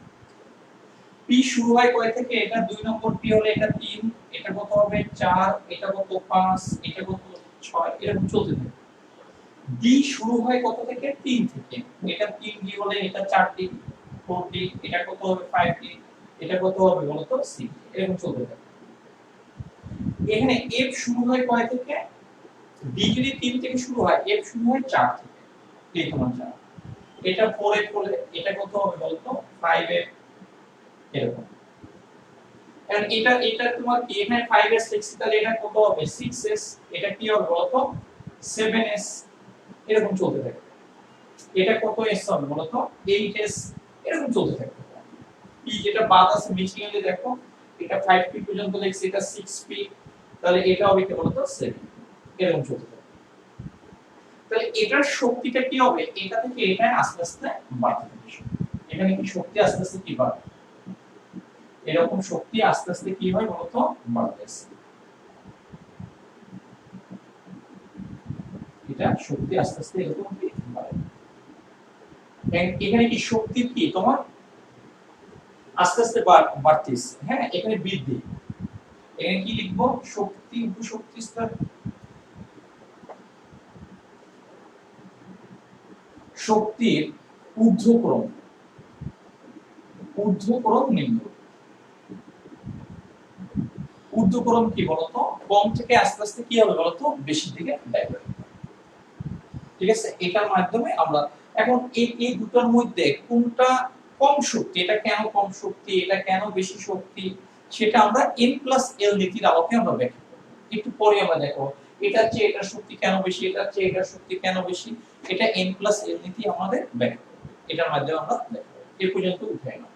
পি শুরু হয় কয় থেকে, এটা 2 নম্বর পি হলে এটা 3, এটা কত হবে 4, এটা কত 5, এটা কত 6, এরকম চলতে থাকে। ডি শুরু হয় কত থেকে 3 থেকে, এটা 3 ডি হলে এটা 4 ডি 4 ডি, এটা কত হবে 5 ডি, এটা কত হবে বলো তো 6, এরকম চলতে থাকে। এখানে এফ শুরু হয় কয় থেকে, ডি যদি 3 থেকে শুরু হয়, এফ শুরু হয় 4 থেকে, এই তোমার 4, এটা 4 এফ হলে এটা কত হবে বলো তো 5 এফ, এরকম। কারণ এটা তোমার কি এখানে 5s লিখছি, তাহলে এটা কত হবে 6s, এটা কি হবে বলো তো 7s, এরকম চলতে থাকে। এটা কত s হবে বলো তো 8s, এরকম চলতে থাকে। পি যেটা বাদ আছে মিশিয়ে দেখো, এটা 5p পর্যন্ত লিখছি, এটা 6p, তাহলে এটা হবে কি বলো তো 7, এরকম চলতে থাকে। তাহলে এটার শক্তিটা কি হবে, এটা থেকে এটা আস্তে আস্তে বাড়তে থাকে। এখানে কি শক্তি আস্তে আস্তে কি বাড়ে, এরকম শক্তি আস্তে আস্তে কি হয় বলতো বাড়তেছে, এটা শক্তি আস্তে আস্তে এরকম কি বাড়ে। এখানে কি শক্তি কি তোমার আস্তে আস্তে বাড়তেছে, হ্যাঁ এখানে বৃদ্ধি, এখানে কি লিখবো শক্তি উপশক্তি স্তর, শক্তির ঊর্ধ্বক্রম, ঊর্ধ্বক্রম নিম্ন, ঊর্ধ্বক্রম কি বলতো কম থেকে আস্তে আস্তে কি হবে বলতো বেশি দিকে যাবে, ঠিক আছে। এটার মাধ্যমে আমরা এখন এই দুটোর মধ্যে কোনটা কম শক্তি, এটা কেন কম শক্তি, এটা কেন বেশি শক্তি, সেটা আমরা n+l নীতির আলোকে আমরা ব্যাখ্যা করব একটু পরে। আমরা দেখো এটার চেয়ে এটার শক্তি কেন বেশি, এটার চেয়ে এটার শক্তি কেন বেশি, এটা n+l নীতি আমাদের ব্যাখ্যা করব, এটার মাধ্যমে আমরা দেখব। এই পর্যন্ত উঠে না।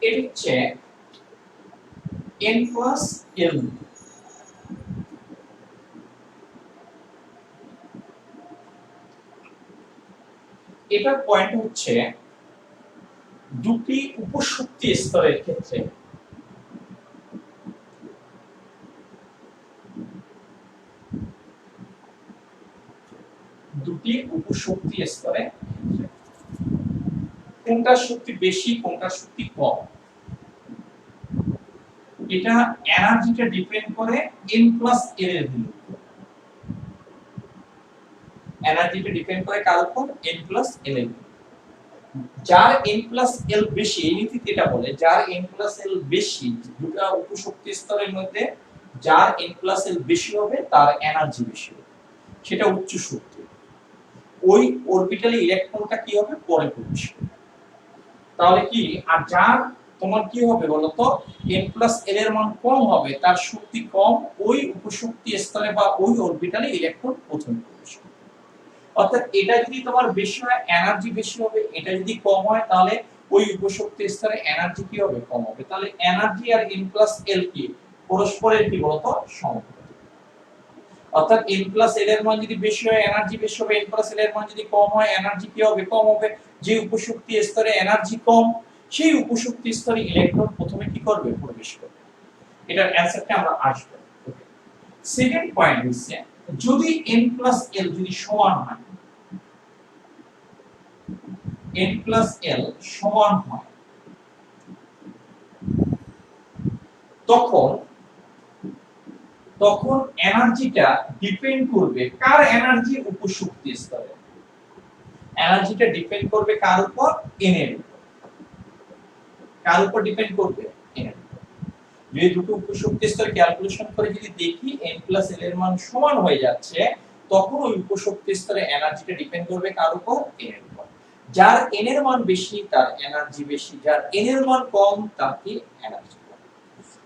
এটা হচ্ছে n+l, এটার পয়েন্ট হচ্ছে দুটি উপশক্তি স্তরের ক্ষেত্রে দুটি উপশক্তি স্তরে কোনটা শক্তি বেশি কোনটা শক্তি কম, এটা এনার্জিটা ডিপেন্ড করে n+l এর উপর, এনার্জিটা ডিপেন্ড করে কার উপর n+l এর উপর। যার n+l বেশি, এই নীতিতে এটা বলে যার n+l বেশি, দুটো উপশক্তি স্তরের মধ্যে যার n+l বেশি হবে তার এনার্জি বেশি হবে, সেটা উচ্চ শক্তি। ওই অরবিটালে ইলেকট্রনটা কি হবে পরে প্রবেশ করবে। তাহলে কি আর যার তোমার কি হবে বলতো n+l এর মান কম হবে, তার শক্তি কম, ওই উপশক্তি স্তরে বা ওই অরবিটালে ইলেকট্রন প্রথমে প্রবেশ করবে। অর্থাৎ এটা যদি তোমার বেশি হয় এনার্জি বেশি হবে, এটা যদি কম হয় তাহলে ওই উপশক্তি স্তরে এনার্জি কি হবে কম হবে। তাহলে এনার্জি আর n+l কি পরস্পরের কি বলতো সমানুপাতিক। অর্থাৎ n+l এর মান যদি বেশি হয় এনার্জি বেশি হবে, n+l এর মান যদি কম হয় এনার্জি কি হবে কম হবে। যে উপশক্তি স্তরে এনার্জি কম সেই উপশক্তি স্তরে ইলেকট্রন প্রথমে কি করবে প্রবেশ করবে। এটার অ্যানসারটা আমরা আসবে। সেকেন্ড পয়েন্ট হচ্ছে যদি n+l যদি সমান হয়, n+l সমান হয় তখন এনার্জিটা ডিপেন্ড করবে কার এনার্জি উপশক্তি স্তরে, এনার্জিটা ডিপেন্ড করবে কার উপর n এর উপর, কার উপর ডিপেন্ড করবে n এর উপর। যদি দুটো উপশক্তি স্তর ক্যালকুলেশন করে যদি দেখি n+l এর মান সমান হয়ে যাচ্ছে, তখন ওই উপশক্তি স্তরে এনার্জিটা ডিপেন্ড করবে কার উপর n এর উপর। যার n এর মান বেশি তার এনার্জি বেশি, যার n এর মান কম তার কি এনার্জি কম।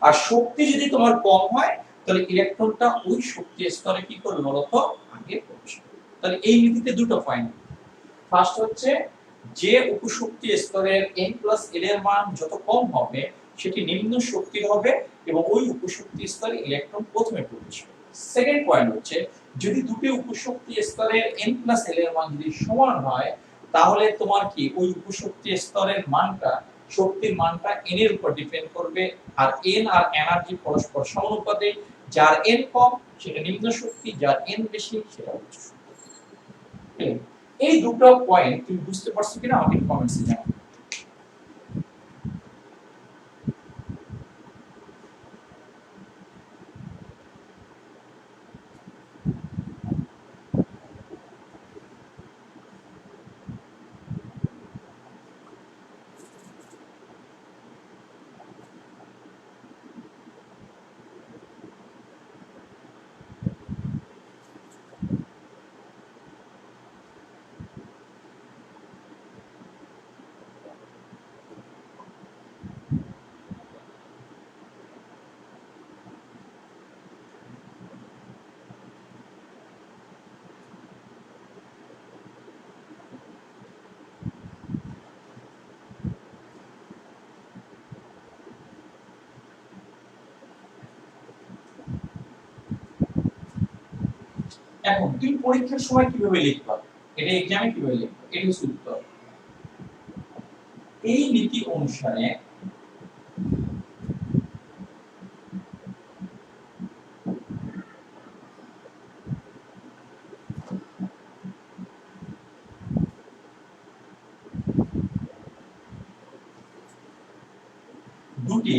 আর শক্তি যদি তোমার কম হয় তাহলে ইলেকট্রনটা ওই শক্তি স্তরে কি করবে বলতো আগে প্রবেশ করবে। তাহলে এই নীতিতে দুটো পয়েন্ট, ফার্স্ট হচ্ছে যে উপশক্তি স্তরের n+l এর মান যত কম হবে সেটি নিম্ন শক্তির হবে এবং ওই উপশক্তি স্তরে ইলেকট্রন প্রথমে প্রবেশ করবে। সেকেন্ড পয়েন্ট হচ্ছে যদি দুটি উপশক্তি স্তরের n+l এর মান যদি সমান হয় তাহলে তোমার কি ওই উপশক্তি স্তরের মানটা শক্তির মানটা n এর উপর ডিপেন্ড করবে, আর n আর এনার্জি পরস্পর সমানুপাতে। যার n কম সেটা নিম্ন শক্তি, যার n বেশি সেটা উচ্চ শক্তি। এই দুটো পয়েন্ট তুমি বুঝতে পারছো কিনা আমাকে কমেন্টসে জানাও। এখন তুমি পরীক্ষার সময় কিভাবে লিখবা, এটা এক্সামে কিভাবে লিখবা, এটা হচ্ছে উত্তর। এই নীতি অনুসারে দুটি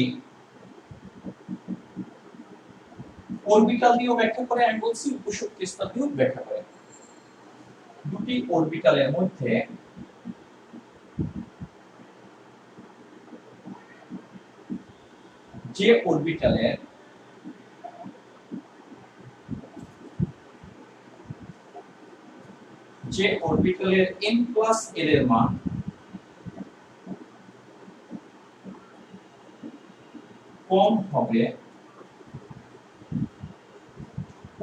অরবিটাল দিয়েও ব্যাখ্যা করে, আমি বলছি উপশক্তি স্তর দিয়েও ব্যাখ্যা করে। দুটি অরবিটালের মধ্যে যে অরবিটালের n+l এর মান কম হবে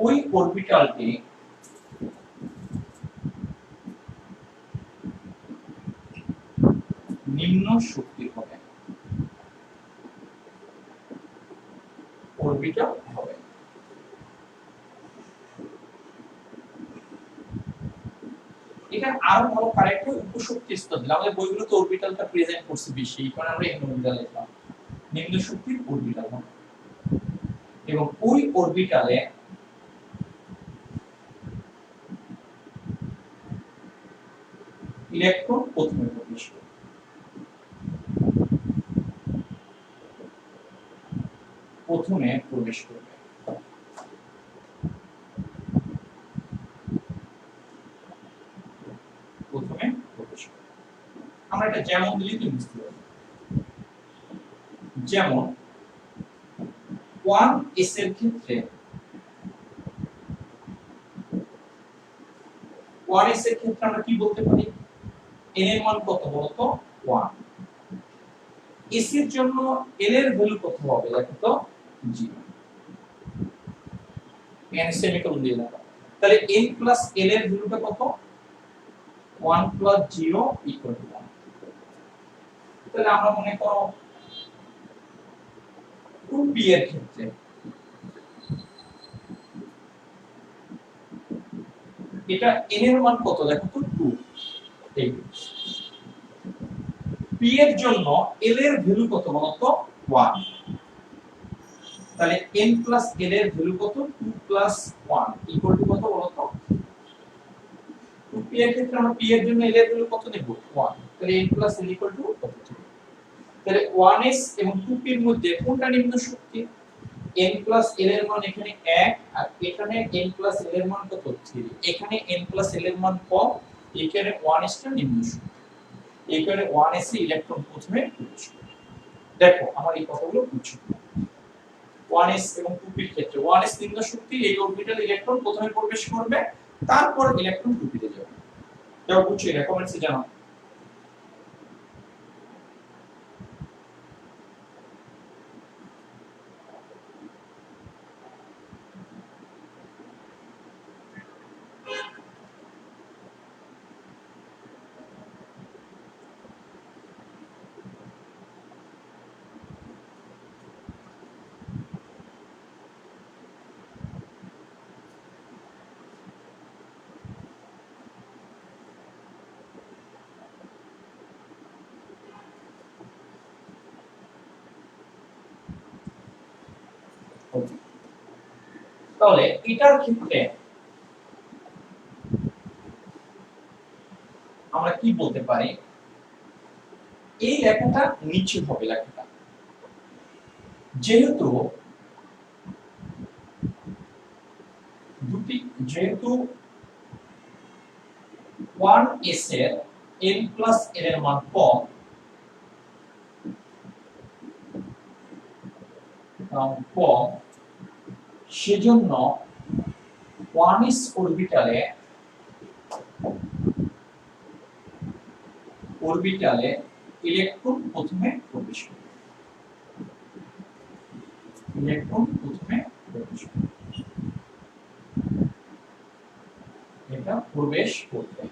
ওই অরবিটালটি নিম্ন শক্তির হবে, অরবিটাল হবে। এটা আরো ভালো কারেক্ট উপশক্তি স্তর দিলে, আমাদের বইগুলোতে অরবিটালটা প্রেজেন্ট করছে বেশি, কারণ আমরা এই অরবিটাল লিখলাম নিম্ন শক্তির অরবিটাল হবে এবং ওই অরবিটালে ইলেকট্রন প্রথমে প্রবেশ করবে। প্রথমে প্রবেশ করবে প্রথমে প্রবেশ করবে। আমরা এটা যেমন দিলেই তুমি বুঝতে পারবে। যেমন 1s এর ক্ষেত্রে 1s এর ক্ষেত্রে আমরা কি বলতে পারি, n এর মান কত বলতো 1। s এর জন্য l এর ভ্যালু কত হবে দেখো তো 0। এখানে সেমিকোলন দিয়ে দাও, তাহলে n+l এর ভ্যালুটা কত 1 + 0 = 1। তাহলে আমরা মনে করো 2p এর ক্ষেত্রে এটা n এর মান কত দেখো তো 2। এই p এর জন্য l এর ভ্যালু কত বলতো 1। তাহলে n+l এর ভ্যালু কত 2 + 1 = কত বলতো 2p এর ক্ষেত্রে আমরা p এর জন্য l এর ভ্যালু কত নেব 1। তাহলে n+l = কত, তাহলে 1s এবং 2p এর মধ্যে কোনটা নিম্ন শক্তি, n+l এর মান এখানে 1 আর এখানে n+l এর মান কত 3। এখানে n+l এর মান কম, এখানে 1s টা নিম্ন শক্তি, এখানে 1s এ ইলেকট্রন প্রথমে প্রবেশ করবে। দেখো আমার এই কথাগুলো বুঝছো, 1s এবং 2p এর ক্ষেত্রে 1s নিম্ন শক্তি, এই অরবিটাল ইলেকট্রন প্রথমে প্রবেশ করবে, তারপর ইলেকট্রন 2p তে যাবে। যাও বুঝছো, এটা কমেন্টসে জানাও। তাহলে এটার ক্ষেত্রে আমরা কি বলতে পারি, এই লেখাটা নিচে হবে লেখাটা, যেহেতু যেহেতু 1s এর n প্লাস n এর মান কম, সেজন্য 1s অরবিটালে ইলেকট্রন প্রথমে প্রবেশ করবে, এটা প্রবেশ করবে।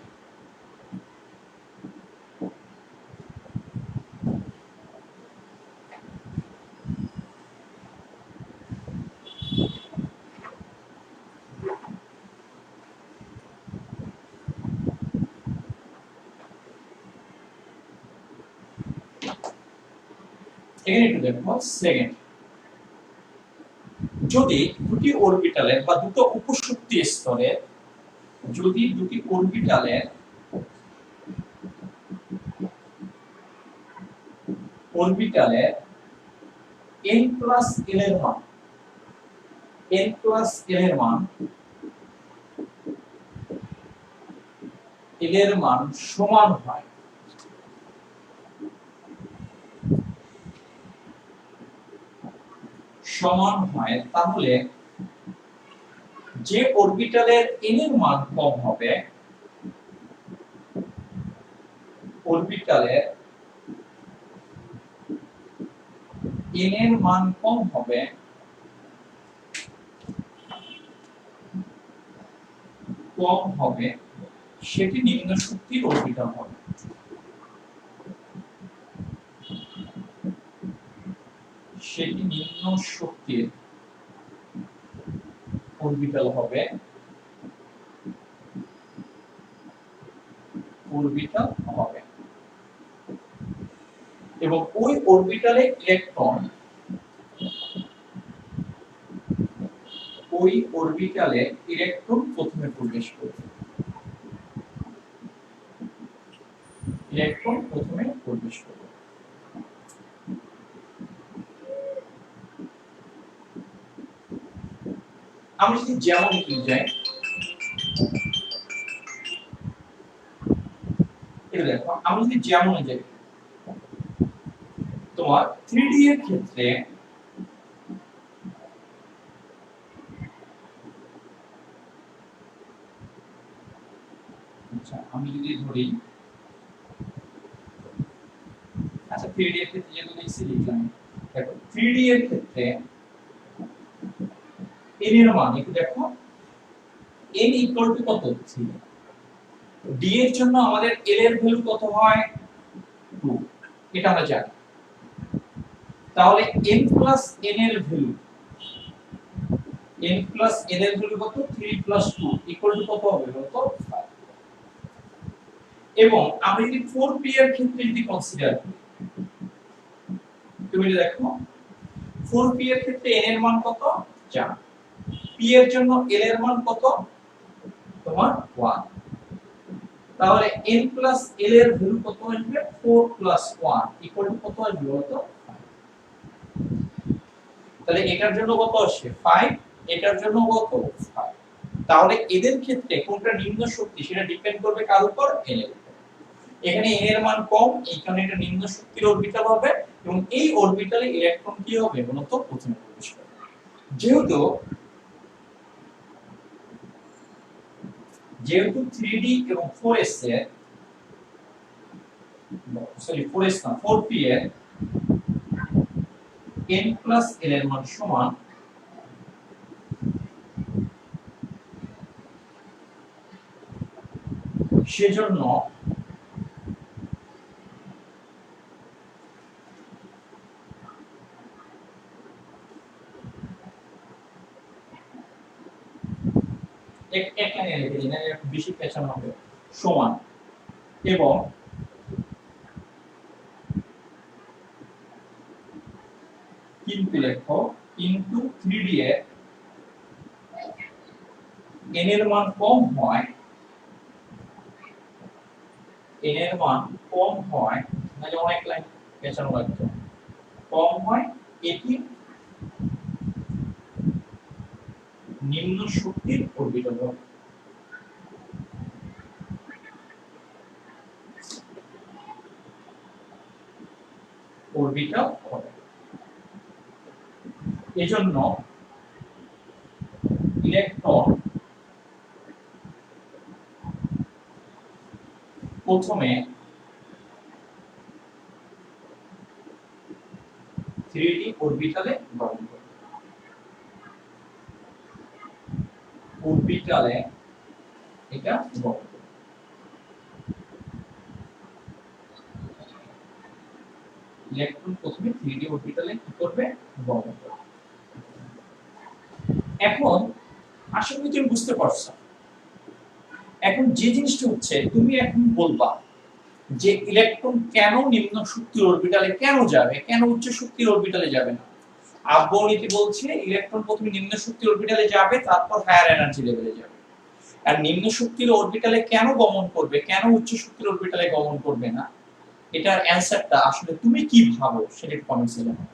এখানে একটু দেখো সেকেন্ড, যদি দুটি অরবিটালের বা দুটো উপশক্তি স্তরের যদি দুটি অরবিটালের n প্লাস l এর মান সমান হয়, তাহলে যে অরবিটালের n এর মান কম হবে, সেটি নিম্ন শক্তির অরবিটাল হবে। এবং ওই অরবিটালে ইলেকট্রন প্রথমে প্রবেশ করবে, আমরা যদি যেমন কি যাই, এটা দেখো আমি যদি যেমন যাই, তোমার 3D এর ক্ষেত্রে আমি যদি ধরি, আচ্ছা 3D এর ক্ষেত্রে যেহেতু দেখছি লিখলাম, দেখো 3D এর ক্ষেত্রে n এর মান একটু দেখো, n ইকুয়াল টু কত, 3। d এর জন্য আমাদের l এর ভ্যালু কত হয়, 2, এটা আমরা জানি। তাহলে n প্লাস n এর ভ্যালু কত, 3 প্লাস 2 ইকুয়াল টু কত হবে বলতো, 5। এবং আমরা যদি 4p এর ক্ষেত্রে যদি কনসিডার করি, তুমি দেখো 4p এর ক্ষেত্রে n এর মান কত জানো, p এর জন্য l এর মান কত তোমার 1, তাহলে n প্লাস l এর ভ্যালু কত আসবে, 4 প্লাস 1 ইকুয়াল টু কত আসবে বলতো, 5। তাহলে এটার জন্য কত আসে 5, এটার জন্য কত 5। তাহলে এদের ক্ষেত্রে কোনটা নিম্ন শক্তি সেটা ডিপেন্ড করবে কার উপর, n এর উপর। এখানে n এর মান কম, এইখানে এটা নিম্ন শক্তির অরবিটাল হবে, এবং এই অরবিটালে ইলেকট্রন কি হবে বলতো, প্রথমে প্রবেশ করবে। যেহেতু 3D এবং 4s এর, সরি 4s না 4p এর n প্লাস l এর মান সমান, সেজন্য এখানে লিখে দিন, একটু বেশি পেছানো হবে, সমান, এবং কিন্তু লেখো কিন্তু 3D এর n এর মান কম হয়, n এর মান কম হয়, মানে অনেক লাইন পেছানো লাগতো, কম হয়, এটি নিম্ন শক্তির অরবিটাল হবে। অরবিটাল হবে। এজন্য ইলেকট্রন প্রথমে 3d অরবিটালে গমন করবে। অরবিটালে এটা গমন করবে। ইলেকট্রন প্রথমে 3d অরবিটালে কি করবে? গমন করবে। এখন আশা করি তুমি বুঝতে পারছো। এখন যে জিনিসটা হচ্ছে, তুমি এখন বলবা যে ইলেকট্রন কেন নিম্ন শক্তির অরবিটালে কেন যাবে, কেন উচ্চ শক্তির অরবিটালে যাবে না? আবগণিতি বলছে ইলেকট্রন প্রথমে নিম্ন শক্তির অরবিটালে যাবে, তারপর হায়ার এনার্জি লেভেলে যাবে। আর নিম্ন শক্তির অরবিটালে কেন গমন করবে, কেন উচ্চ শক্তির অরবিটালে গমন করবে না, এটার অ্যানসারটা আসলে তুমি কি ভাবো সেটা কমেন্টসে জানাও।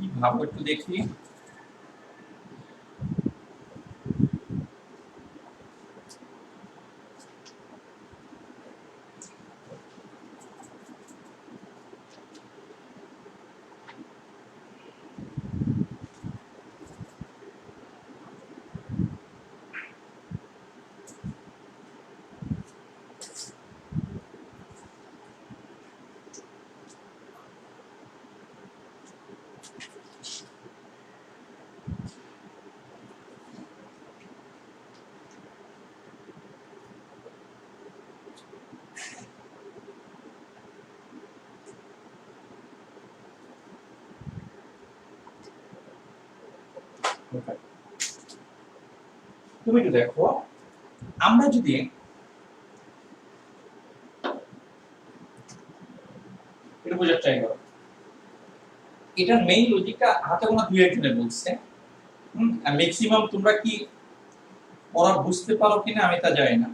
কি ভাবো একটু দেখি। তুমি একটু দেখো, আমরা যদি এটা বোঝার ট্রাই করো, এটার মেইন লজিকটা হাতে গোনা দুই একজনে বলছে। ম্যাক্সিমাম তোমরা কি পড়া বুঝতে পারো কিনা আমি তা জানি না।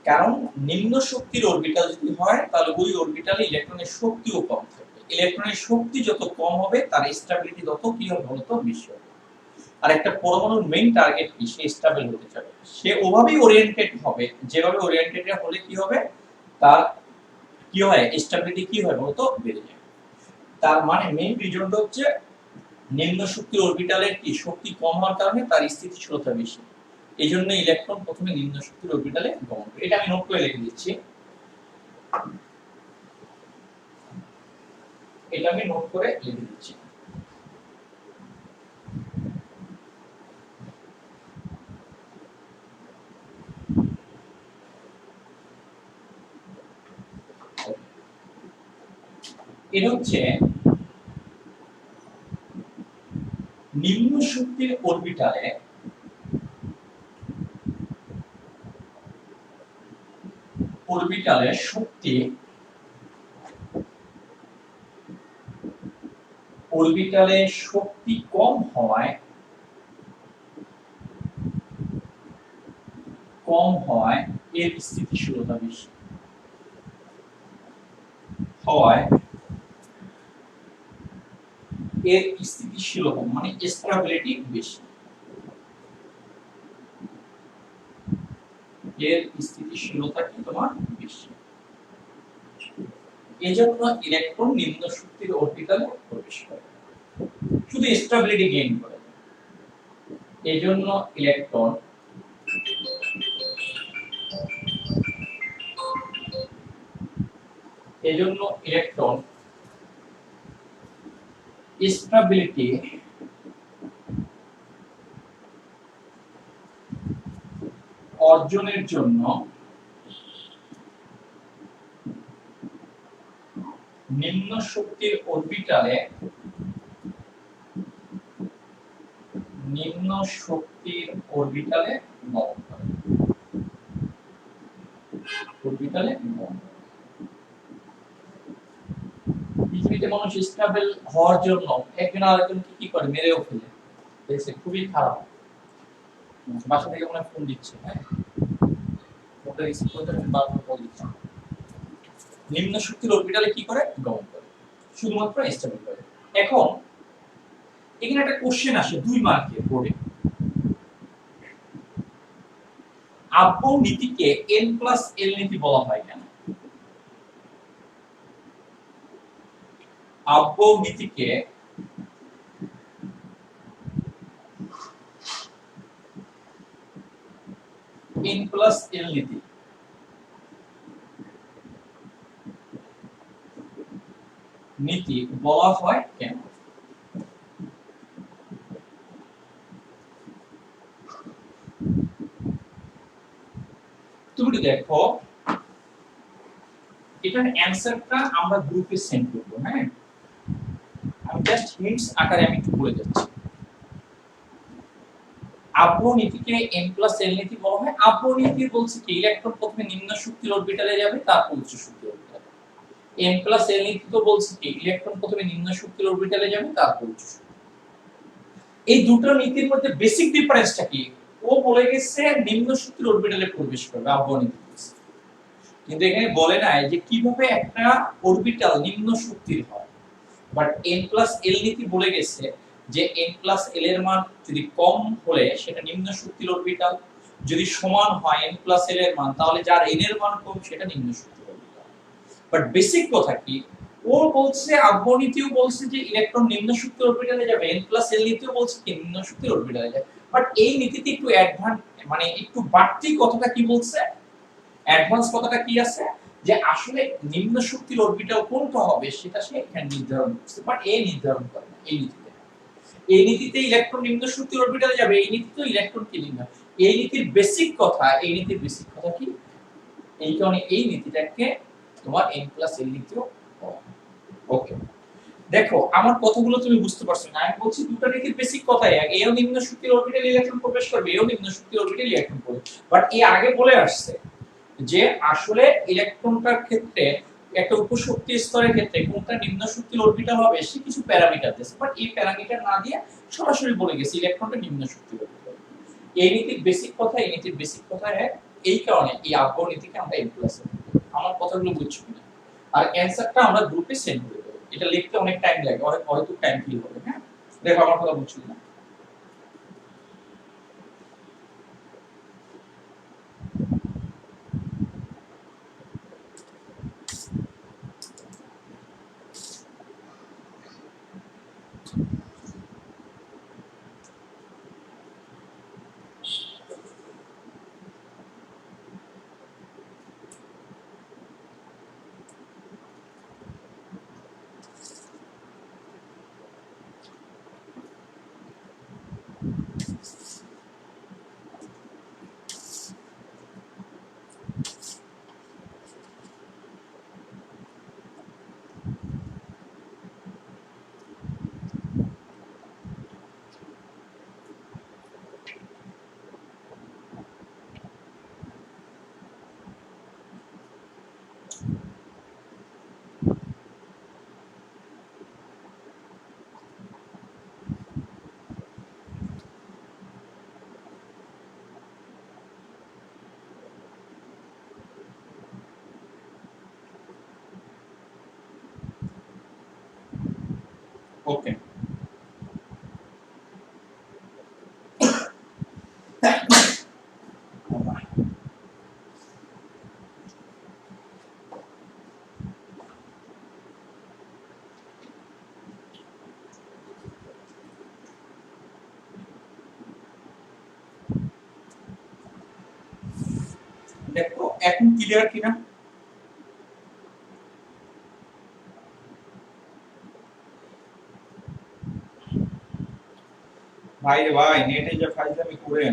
কারণ নিম্ন শক্তির অরবিটাল যদি হয় তাহলে ওই অরবিটালে ইলেকট্রনের শক্তিও কম থাকবে। ইলেকট্রনের শক্তি যত কম হবে তার স্টেবিলিটি তত কি হবে বলতো? বেশি হবে। আর একটা পরমাণুর মেইন টার্গেট কি? সে স্টেবল হতে চায়, সে ওভাবেই ওরিয়েন্টেড হবে, যেভাবে ওরিয়েন্টেড হলে কি হবে, তার কি হয়, স্টেবিলিটি কি হয় বলতো? বেড়ে যায়। তার মানে মেইন রিজনটা হচ্ছে নিম্ন শক্তির অরবিটালের কি শক্তি কম হওয়ার কারণে তার স্থিতিশীলতা বেশি। এই জন্য ইলেকট্রন প্রথমে নিম্ন শক্তির অরবিটালে গমন করে। এটা আমি নোট করে লিখে দিচ্ছি, এটা আমি নোট করে লিখে দিচ্ছি। এটা হচ্ছে নিম্ন শক্তির অরবিটালে অরবিটালের শক্তি কম হওয়ায় এর স্থিতিশীলতা বেশি মানে স্টেবিলিটি বেশি, এর স্থিতিশীলতা কি তোমার বেশি। এজন্য ইলেকট্রন নিম্ন শক্তির অরবিটালে প্রবেশ করে, শুধু স্টেবিলিটি গেইন করে। এজন্য ইলেকট্রন স্টেবিলিটি অর্জনের জন্য নিম্ন শক্তির অরবিটালে গমন করে। পৃথিবীতে মানুষ স্টেবল হওয়ার জন্য একজন আরেকজনকে কি করে, মেরেও ফেলে। দেখছে খুবই খারাপ। বাসা থেকে মনে ফোন দিচ্ছে, হ্যাঁ ওটা রিসিভ করতে বারবার কল দিচ্ছে। নিম্ন শক্তির অরবিটালে কি করে, গমন করে, শুধুমাত্র স্টেবল করে। এখন এখানে একটা কোশ্চেন আসে 2 মার্কের বোর্ডে, আব্বৌ নীতিকে n+l নীতি বলা হয় কেন? আব্বৌ নীতিকে n+l নীতি বলা হয় কেন? তুমি দেখো এটার অ্যানসারটা আমরা গ্রুপে সেন্ড করব। হ্যাঁ, আমি জাস্ট হিন্টস আকারে আমি একটু বলে যাচ্ছি। আব্বৌ নীতিকে n+l নীতি বলা হয়। আব্বৌ নীতি বলছে কি, ইলেকট্রন প্রথমে নিম্ন শক্তির অরবিটালে যাবে, তারপর উচ্চ শক্তির অরবিটালে। n+l নীতি তো বলছে কি, ইলেকট্রন প্রথমে নিম্ন শক্তির অরবিটালে যাবে, তারপর উচ্চ শক্তি। এই দুটো নীতির মধ্যে বেসিক ডিফারেন্সটা কি? ও বলে গেছে নিম্ন শক্তির অরবিটালে প্রবেশ করবে, আব্বৌ নীতি বলছে। কিন্তু এখানে বলে নাই যে কিভাবে একটা অরবিটাল নিম্ন শক্তির হয়। বাট n+l নীতি বলে গেছে যে n+l এর মান যদি কম হলে সেটা নিম্ন শক্তির অরবিটাল, যদি সমান হয় n+l এর মান তাহলে যার n এর মান কম সেটা নিম্ন শক্তির অরবিটাল। বাট বেসিক কথা কি, ও বলছে আব্বৌ নীতিও বলছে যে ইলেকট্রন নিম্ন শক্তির অরবিটালে যাবে, n+l নীতিও বলছে কি নিম্ন শক্তির অরবিটালে যাবে। বাট এই নীতিতে একটু অ্যাডভান্স, মানে একটু বাড়তি কথাটা কি বলছে, অ্যাডভান্স কথাটা কি আছে, যে আসলে নিম্ন শক্তির অরবিটাল কোনটা হবে সেটা সে এখানে নির্ধারণ করছে। বাট এই নির্ধারণ করে না এই নীতিতে ইলেকট্রন নিম্ন শক্তির অরবিটালে যাবে, এই নীতিতে ইলেকট্রন কি নিম্ন। এই নীতির বেসিক কথা কি, এই কারণে এই নীতিটাকে তোমার n+l নীতিও বলা হয়। ওকে, দেখো আমার কথাগুলো তুমি বুঝতে পারছো না? আমি বলছি দুটো নীতির বেসিক কথাই এক, এও নিম্ন শক্তির অরবিটালে ইলেকট্রন প্রবেশ করবে, এও নিম্ন শক্তির অরবিটালে ইলেকট্রন প্রবেশ। বাট এই আগে বলে আসছে যে আসলে ইলেকট্রনটার ক্ষেত্রে একটা উপশক্তি স্তরের ক্ষেত্রে কোনটা নিম্ন শক্তির অরবিটাল হবে সে কিছু প্যারামিটার দিয়েছে। বাট এই প্যারামিটার না দিয়ে সরাসরি বলে গেছে ইলেকট্রনটা নিম্ন শক্তির অরবিটাল। এই নীতির বেসিক কথা এক, এই কারণে এই আব্বৌ নীতিকে আমরা n+l। আমার কথাগুলো বুঝছো কিনা? আর অ্যানসারটা আমরা গ্রুপে সেন্ড করে দেব। এটা লিখতে অনেক টাইম লাগে, হয়তো টাইম ফিল হবে। হ্যাঁ, দেখো আমার কথা বুঝছো কিনা? ওকে, দেখো এখন ক্লিয়ার কিনা? ভাই রে ভাই, নেটে যে ফাইজলামি করে।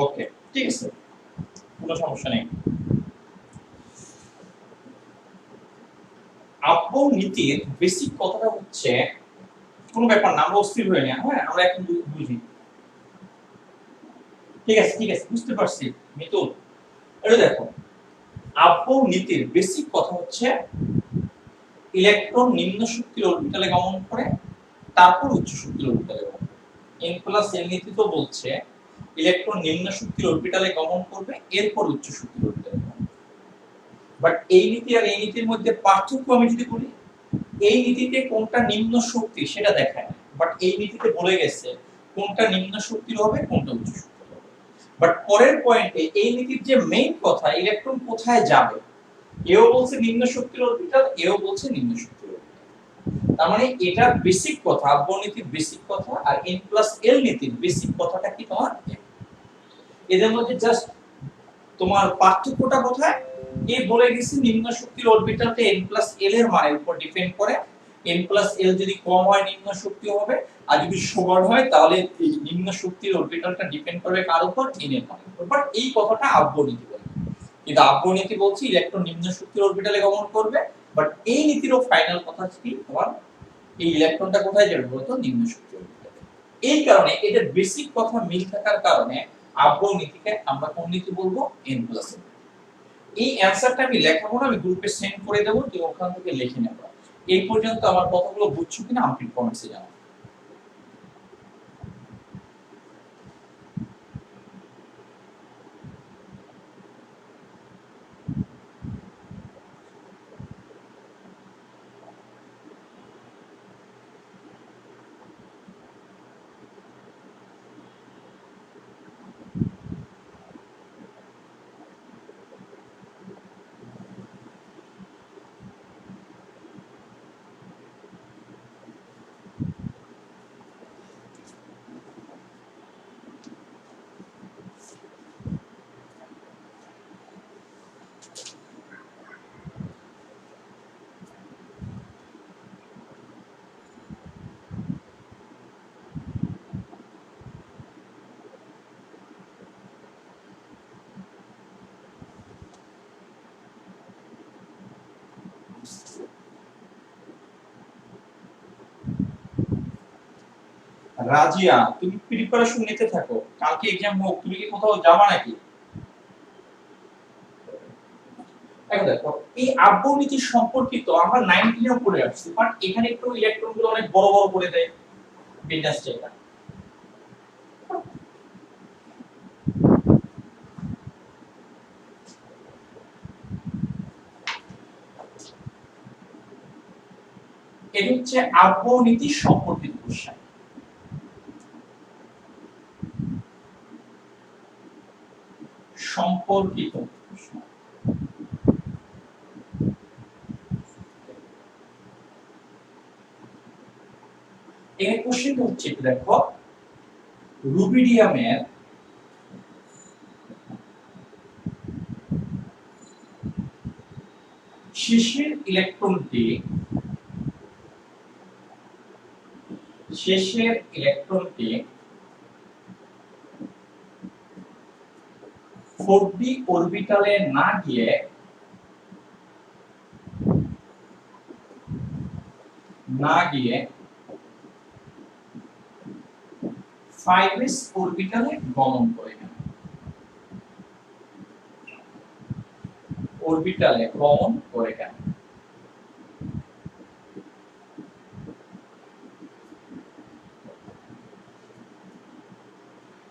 ওকে, ঠিক আছে, কোনো সমস্যা নেই। আব্বু নীতির বেসিক কথাটা হচ্ছে, কোনো ব্যাপার না, আমরা অস্থির হয়ে না, হ্যাঁ আমরা এখন বুঝি। ঠিক আছে ঠিক আছে, বুঝতে পারছি মিতুল। এটা দেখো, আব্বু নীতির বেসিক কথা হচ্ছে ইলেকট্রন নিম্ন শক্তির অরবিটালে গমন করে, তারপর উচ্চ শক্তির অরবিটালে গমন করে। এন প্লাস এল নীতি তো বলছে ইলেকট্রন নিম্ন শক্তির অরবিটালে গমন করবে, এরপর উচ্চ শক্তির অরবিটালে গমন করবে। বাট এই নীতি আর এই নীতির মধ্যে পার্থক্য আমি যদি বলি, এই নীতিতে কোনটা নিম্ন শক্তি সেটা দেখায় না, বাট এই নীতিতে বলে গেছে কোনটা নিম্ন শক্তির হবে কোনটা উচ্চ শক্তির হবে। বাট পরের পয়েন্টে এই নীতির যে মেইন কথা, ইলেকট্রন কোথায় যাবে, এও বলছে নিম্ন শক্তির অরবিটাল, এও বলছে নিম্ন শক্তির অরবিটাল। তার মানে এটা বেসিক কথা, আব্বর নীতির বেসিক কথা, আর এন প্লাস এল নীতির বেসিক কথাটা কি তোমার, এদের মধ্যে জাস্ট তোমার পার্থক্যটা কোথায়, এ বলে গেছি নিম্ন শক্তির অরবিটালটা n প্লাস l এর মানের উপর ডিপেন্ড করে, n প্লাস l যদি কম হয় নিম্ন শক্তি হবে, আর যদি সমান হয় তাহলে এই নিম্ন শক্তির অরবিটালটা ডিপেন্ড করবে কার উপর, n এর মানের উপর। বাট এই কথাটা আব্বর নীতি বলে, কিন্তু আব্বর নীতি বলছে ইলেকট্রন নিম্ন শক্তির অরবিটালে গমন করবে, বাট এই নীতিরও ফাইনাল কথা কি তোমার, এই ইলেকট্রনটা কোথায় যাবে বলতো, নিম্ন শক্তির অরবিটালে। এই কারণে এদের বেসিক কথা মিল থাকার কারণে আব্বর নীতিকে আমরা কোন নীতি বলবো, n প্লাস l। এই অ্যানসারটা আমি লেখাবো না, আমি গ্রুপে সেন্ড করে দেবো, তুই ওখান থেকে লিখে নেবা। এই পর্যন্ত আমার কথাগুলো বুঝছো কিনা আমাকে কমেন্টসে জানাও। রাজিয়া, তুমি প্রিপারেশন নিতে থাকো, কালকে এক্সাম হোক, তুমি কি কোথাও যাবা নাকি? দেখো দেখো, এই আব্বর নীতি সম্পর্কিত আমরা 19 এও পড়ে আসছি, বাট এখানে একটু ইলেকট্রনগুলো অনেক বড় বড় করে দেয় বিন্যাসটা। এটা এটা হচ্ছে আব্বর নীতি সম্পর্কিত কোশ্চেন। সম্পর্কিত প্রশ্ন। এই কোশ্চেনটা হচ্ছে, একটু দেখো, রুবিডিয়ামের শেষের ইলেকট্রনটি 4d অরবিটালে না গিয়ে 5s অরবিটালে গমন করে। অরবিটালে ভ্রমণ করে কেন?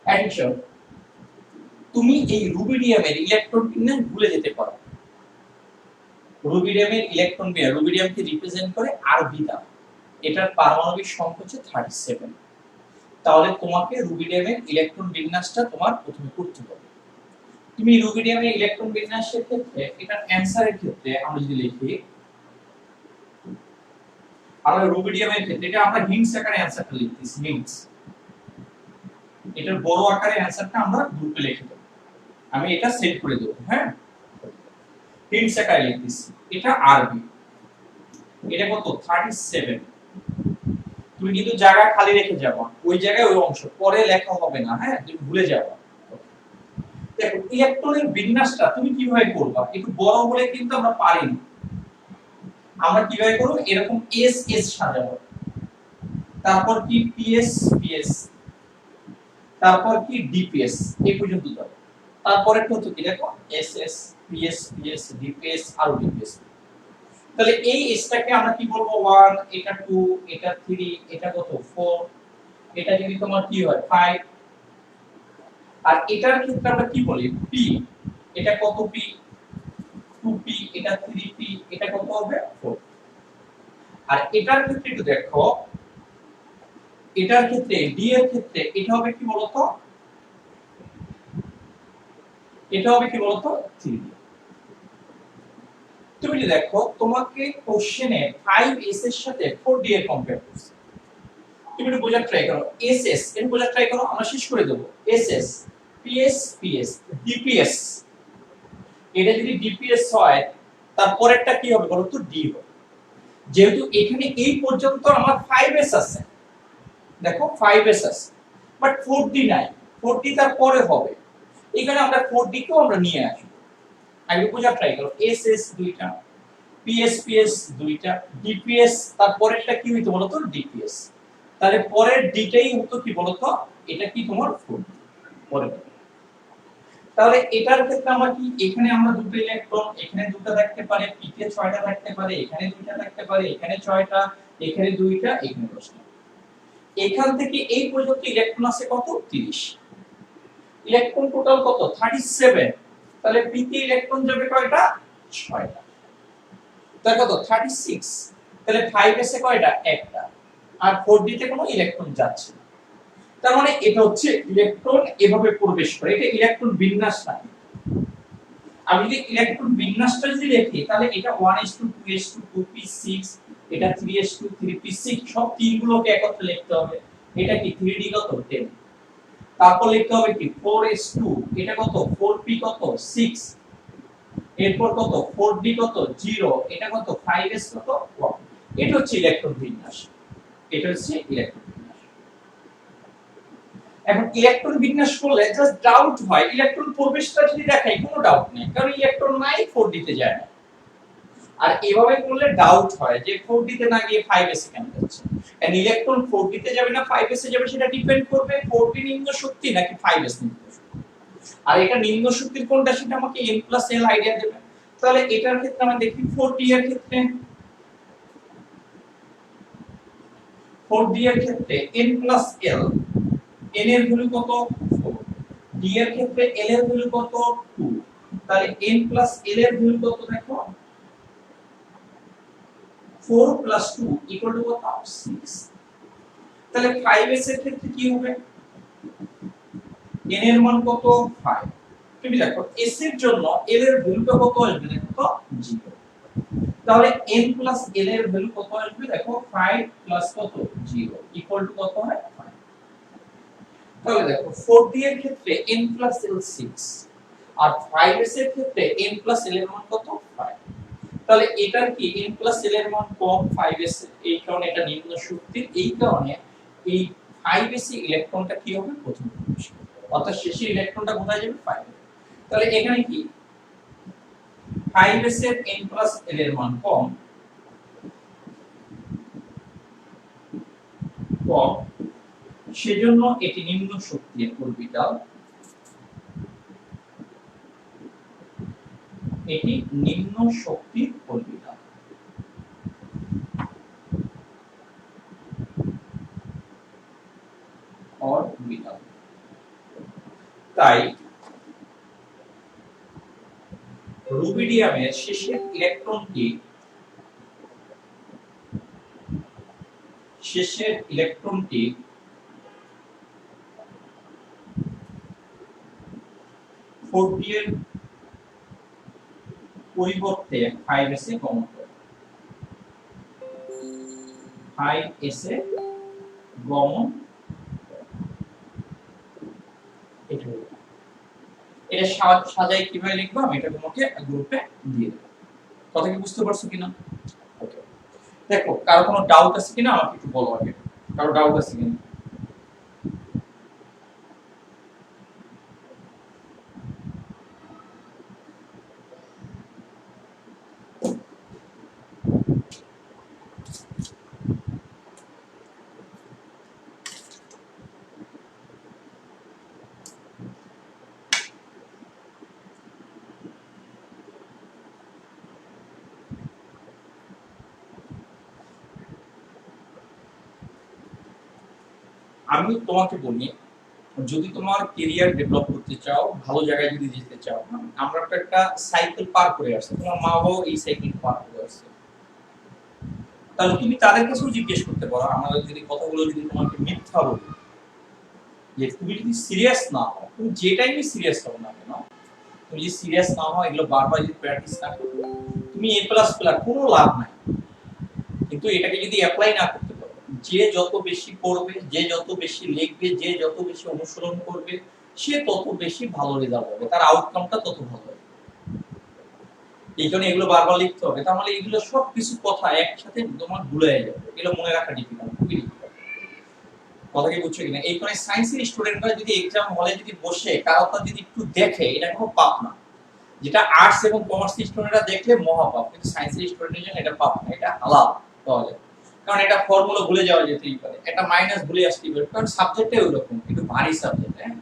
অ্যাডিশন, তুমি এই রুবিডিয়ামের ইলেকট্রন বিন্যাস ভুলে যেতে পারো। রুবিডিয়ামের ইলেকট্রন বিন্যাস, রুবিডিয়ামকে রিপ্রেজেন্ট করে আরবিটা, এটার পারমাণবিক সংখ্যা হচ্ছে 37। তাহলে তোমাকে রুবিডিয়ামের ইলেকট্রন বিন্যাসটা তোমার প্রথমে করতে হবে। তুমি রুবিডিয়ামের ইলেকট্রন বিন্যাসের ক্ষেত্রে এটার অ্যানসারের ক্ষেত্রে আমরা যদি লিখি, আমরা রুবিডিয়ামের ক্ষেত্রে এটা আমরা হিন্টস আকারে অ্যানসারটা লিখতেছি, হিন্টস। এটার বড় আকারে অ্যানসারটা আমরা গ্রুপে লিখে দেব। আমি এটা সেট করে দেব, হ্যাঁ। হিন্টস আকারে লিখতেছি, এটা আরবি, এটা কত 37। তুমি কিন্তু জায়গা খালি রেখে যাবা, ওই জায়গায় ওই অংশ পরে লেখা হবে না, হ্যাঁ, তুমি ভুলে যাবা। দেখো ইলেকট্রনের বিন্যাসটা তুমি কিভাবে করবা, একটু বড় হলে কিন্তু আমরা পারি না। আমরা কিভাবে করব, এরকম এস এস সাজাবো, তারপর কি পিএস পিএস, তারপর কি ডিপিএস, এই পর্যন্ত যাবে। তারপরে কত কি দেখো S S PS PS DPS আর ডিপিএস। তাহলে এই এসটাকে আমরা কি বলবো 1, এটা 2, এটা 3, এটা কত 4, এটা যদি তোমার কি হয় 5, আর এটার ক্ষেত্রে আমরা কি বলি পি, এটা কত পি 2p, এটা 3p, এটা কত হবে 4। আর এটার ক্ষেত্রে একটু দেখো, এটার ক্ষেত্রে ডি এর ক্ষেত্রে এটা হবে কি বলতো, এটা হবে কি বলতো 3d। তুমি যদি দেখো তোমাকে কোশ্চেনে 5s এর সাথে 4d এর কম্পেয়ার করছে, তুমি একটু বোঝার ট্রাই করো, ss এর বোঝার ট্রাই করো, আমরা শেষ করে দেব। ss ps ps dps, এটা যদি dps হয় তারপরেরটা কি হবে বলো তো d হবে। যেহেতু এখানে এই পর্যন্ত আমার 5s আছে, দেখো 5s আছে, বাট 4d নাই, 4d তার পরে হবে। এখানে আমরা 4d কেও আমরা নিয়ে আসব। আগে বোঝার ট্রাই করো, ss দুইটা, ps ps দুইটা, dps তারপরেরটা কি হইতো বলো তো dps। তাহলে পরের ডিটাই হতো কি বলতো, এটা কি তোমার 4d পরের। তাহলে এটার ক্ষেত্রে আমরা কি, এখানে আমরা দুটো ইলেকট্রন, এখানে দুটো থাকতে পারে, পিতে 6টা থাকতে পারে, এখানে দুইটা থাকতে পারে, এখানে 6টা, এখানে দুইটা, এখানে 10টা। এখান থেকে এই পর্যন্ত ইলেকট্রন আছে কত 30। ইলেকট্রন টোটাল কত 37। তাহলে পিতে ইলেকট্রন যাবে কয়টা 6টা। তাহলে কত 36। তাহলে 5s এ কয়টা একটা, আর 4d তে কোনো ইলেকট্রন যাচ্ছে না। তার মানে এটা হচ্ছে ইলেকট্রন এভাবে প্রবেশ করে, এটা ইলেকট্রন বিন্যাস না। আমি যদি ইলেকট্রন বিন্যাসটা যদি লিখি তাহলে এটা 1s2 2s2 2p6, এটা 3s2 3p6, সব তিনগুলোকে একত্রে লিখতে হবে। এটা কি 3d কত 10, তারপর লিখতে হবে কি 4s2, এটা কত 4p কত 6, এরপর কত 4d কত 0, এটা কত 5s কত 1। এটা হচ্ছে ইলেকট্রন বিন্যাস, এটা হচ্ছে ইলেকট্রন বিন্যাস। এখন ইলেকট্রন বিন্যাস করলে জাস্ট ডাউট হয়, ইলেকট্রন প্রবেশটা যদি দেখাই কোনো ডাউট নেই, কারণ ইলেকট্রন নাই 4d তে যায় না। আর এভাবে করলে ডাউট হয় যে 4d তে না গিয়ে 5s এ কেন যাচ্ছে। এন্ড ইলেকট্রন 4d তে যাবে না 5s এ যাবে সেটা ডিপেন্ড করবে 4d নিম্ন শক্তি নাকি 5s নিম্ন শক্তি। আর এটা নিম্ন শক্তির কোনটা সেটা আমাকে n+l আইডিয়া দেবে। তাহলে এটার ক্ষেত্রে আমরা দেখি 4d এর ক্ষেত্রে, 4d এর ক্ষেত্রে n+l, n এর ভ্যালু কত 4, d এর ক্ষেত্রে l এর ভ্যালু কত 2, তাহলে n+l এর ভ্যালু কত দেখো 4 + 2 = কত 6। তাহলে 5s এর ক্ষেত্রে কি হবে, n এর মান কত 5। তুমি দেখো s এর জন্য l এর ভ্যালুটা কত আসবে দেখো 0। তাহলে n+l এর ভ্যালু কত আসবে দেখো 5 + কত 0 = কত হয় 5। তাহলে দেখো 4d এর ক্ষেত্রে n+l 6, আর 5s এর ক্ষেত্রে n+l এর মান কত 5। তাহলে এটার কি n+l এর মান কম 5s, এই কারণে এটা নিম্ন শক্তির, এই কারণে এই 5s এ ইলেকট্রনটা কি হবে প্রথম প্রবেশ করবে, অর্থাৎ শেষে ইলেকট্রনটা কোথায় যাবে 5। তাহলে এখানে কি 5s এর n+l এর মান কম, সেজন্য এটি নিম্ন শক্তির অরবিটাল, এটি নিম্ন শক্তির পরিবিধান। তাই রুবিডিয়ামের শেষের ইলেকট্রনটি এর পরিবর্তে 5s এ গমন করে। 5s এ গমন, এটা সাজাই কিভাবে লিখবো আমি এটা তোমাকে গ্রুপে দিয়ে দেব। কথা কি বুঝতে পারছো কিনা? ওকে, দেখো কারো কোনো ডাউট আছে কিনা আমাকে একটু বলো আগে। কারো ডাউট আছে কিনা? আমি তোমাকে বলি, যদি তোমার ক্যারিয়ার ডেভেলপ করতে চাও, ভালো জায়গায় যদি যেতে চাও, আমরা তো একটা সাইকেল পার করে আসছি, তোমার মা বাবাও এই সাইকেল পার করে আসছে, তাহলে তুমি তাদের কাছেও জিজ্ঞেস করতে পারো, আমাদের যদি কথাগুলো যদি তোমাকে মিথ্যা বলি, যে তুমি যদি সিরিয়াস না হও, তুমি যেটাই নিয়ে সিরিয়াস হও না কেন, তুমি যদি সিরিয়াস না হও, এগুলো বারবার যদি প্র্যাকটিস না করো, তুমি এ প্লাস পেলা কোনো লাভ নাই। কিন্তু এটাকে যদি অ্যাপ্লাই না করতে পারো, যে যত বেশি পড়বে, যে যত বেশি লিখবে, যে যত বেশি অনুসরণ করবে, সে তত বেশি ভালো রেজাল্ট হবে, তার আউটকামটা তত ভালো হবে। এই জন্য এগুলো বারবার লিখতে হবে, তার মানে এগুলো সব কিছু কথা একসাথে তোমার ভুলে যাবে, এগুলো মনে রাখা ডিফিকাল্ট, খুবই ডিফিকাল্ট। কথা কি বুঝছো কিনা? এই কারণে সায়েন্সের স্টুডেন্টরা যদি এক্সাম হলে যদি বসে কারোটা যদি একটু দেখে, এটা কোনো পাপ না। যেটা আর্টস এবং কমার্স স্টুডেন্টরা দেখলে মহাপাপ, কিন্তু সায়েন্সের স্টুডেন্টের জন্য এটা পাপ না, এটা হালাল পাওয়া যায়। কারণ এটা ফর্মুলা ভুলে যাওয়া যেতেই পারে, একটা মাইনাস ভুলে আসতেই পারে, কারণ সাবজেক্টটাই ওইরকম, কিন্তু ভারী সাবজেক্ট। হ্যাঁ,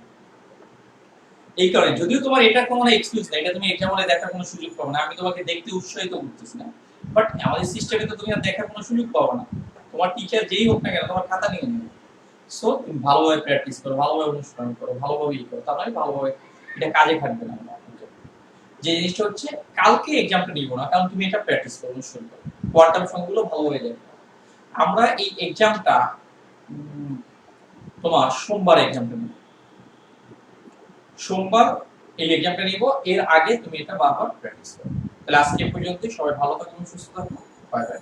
এই কারণে যদিও তোমার এটা কোনো এক্সকিউজ না, এটা তুমি এক্সাম হলে দেখার কোনো সুযোগ পাবে না, আমি তোমাকে দেখতে উৎসাহিত করতেছি না, বাট আমাদের সিস্টেমে তো তুমি আর দেখার কোনো সুযোগ পাবে না। তোমার টিচার যেই হোক না কেন, তোমার খাতা নিয়ে নেবে। সো তুমি ভালোভাবে প্র্যাকটিস করো, ভালোভাবে অনুসরণ করো, ভালোভাবে ই করো, তাহলে ভালোভাবে এটা কাজে খাটবে না। যে জিনিসটা হচ্ছে কালকে এক্সামটা নিব না, কারণ তুমি এটা প্র্যাকটিস করো, অনুসরণ করো, কোয়ান্টাম সংখ্যাগুলো ভালো হয়ে যাবে। আমরা এই এক্সামটা তোমার সোমবার এক্সামটা নিব, সোমবার এই এক্সামটা নিব, এর আগে তুমি এটা বারবার প্র্যাকটিস করো। তাহলে আজকে পর্যন্ত, সবাই ভালো থাকুন, সুস্থ থাকুন, বাই বাই।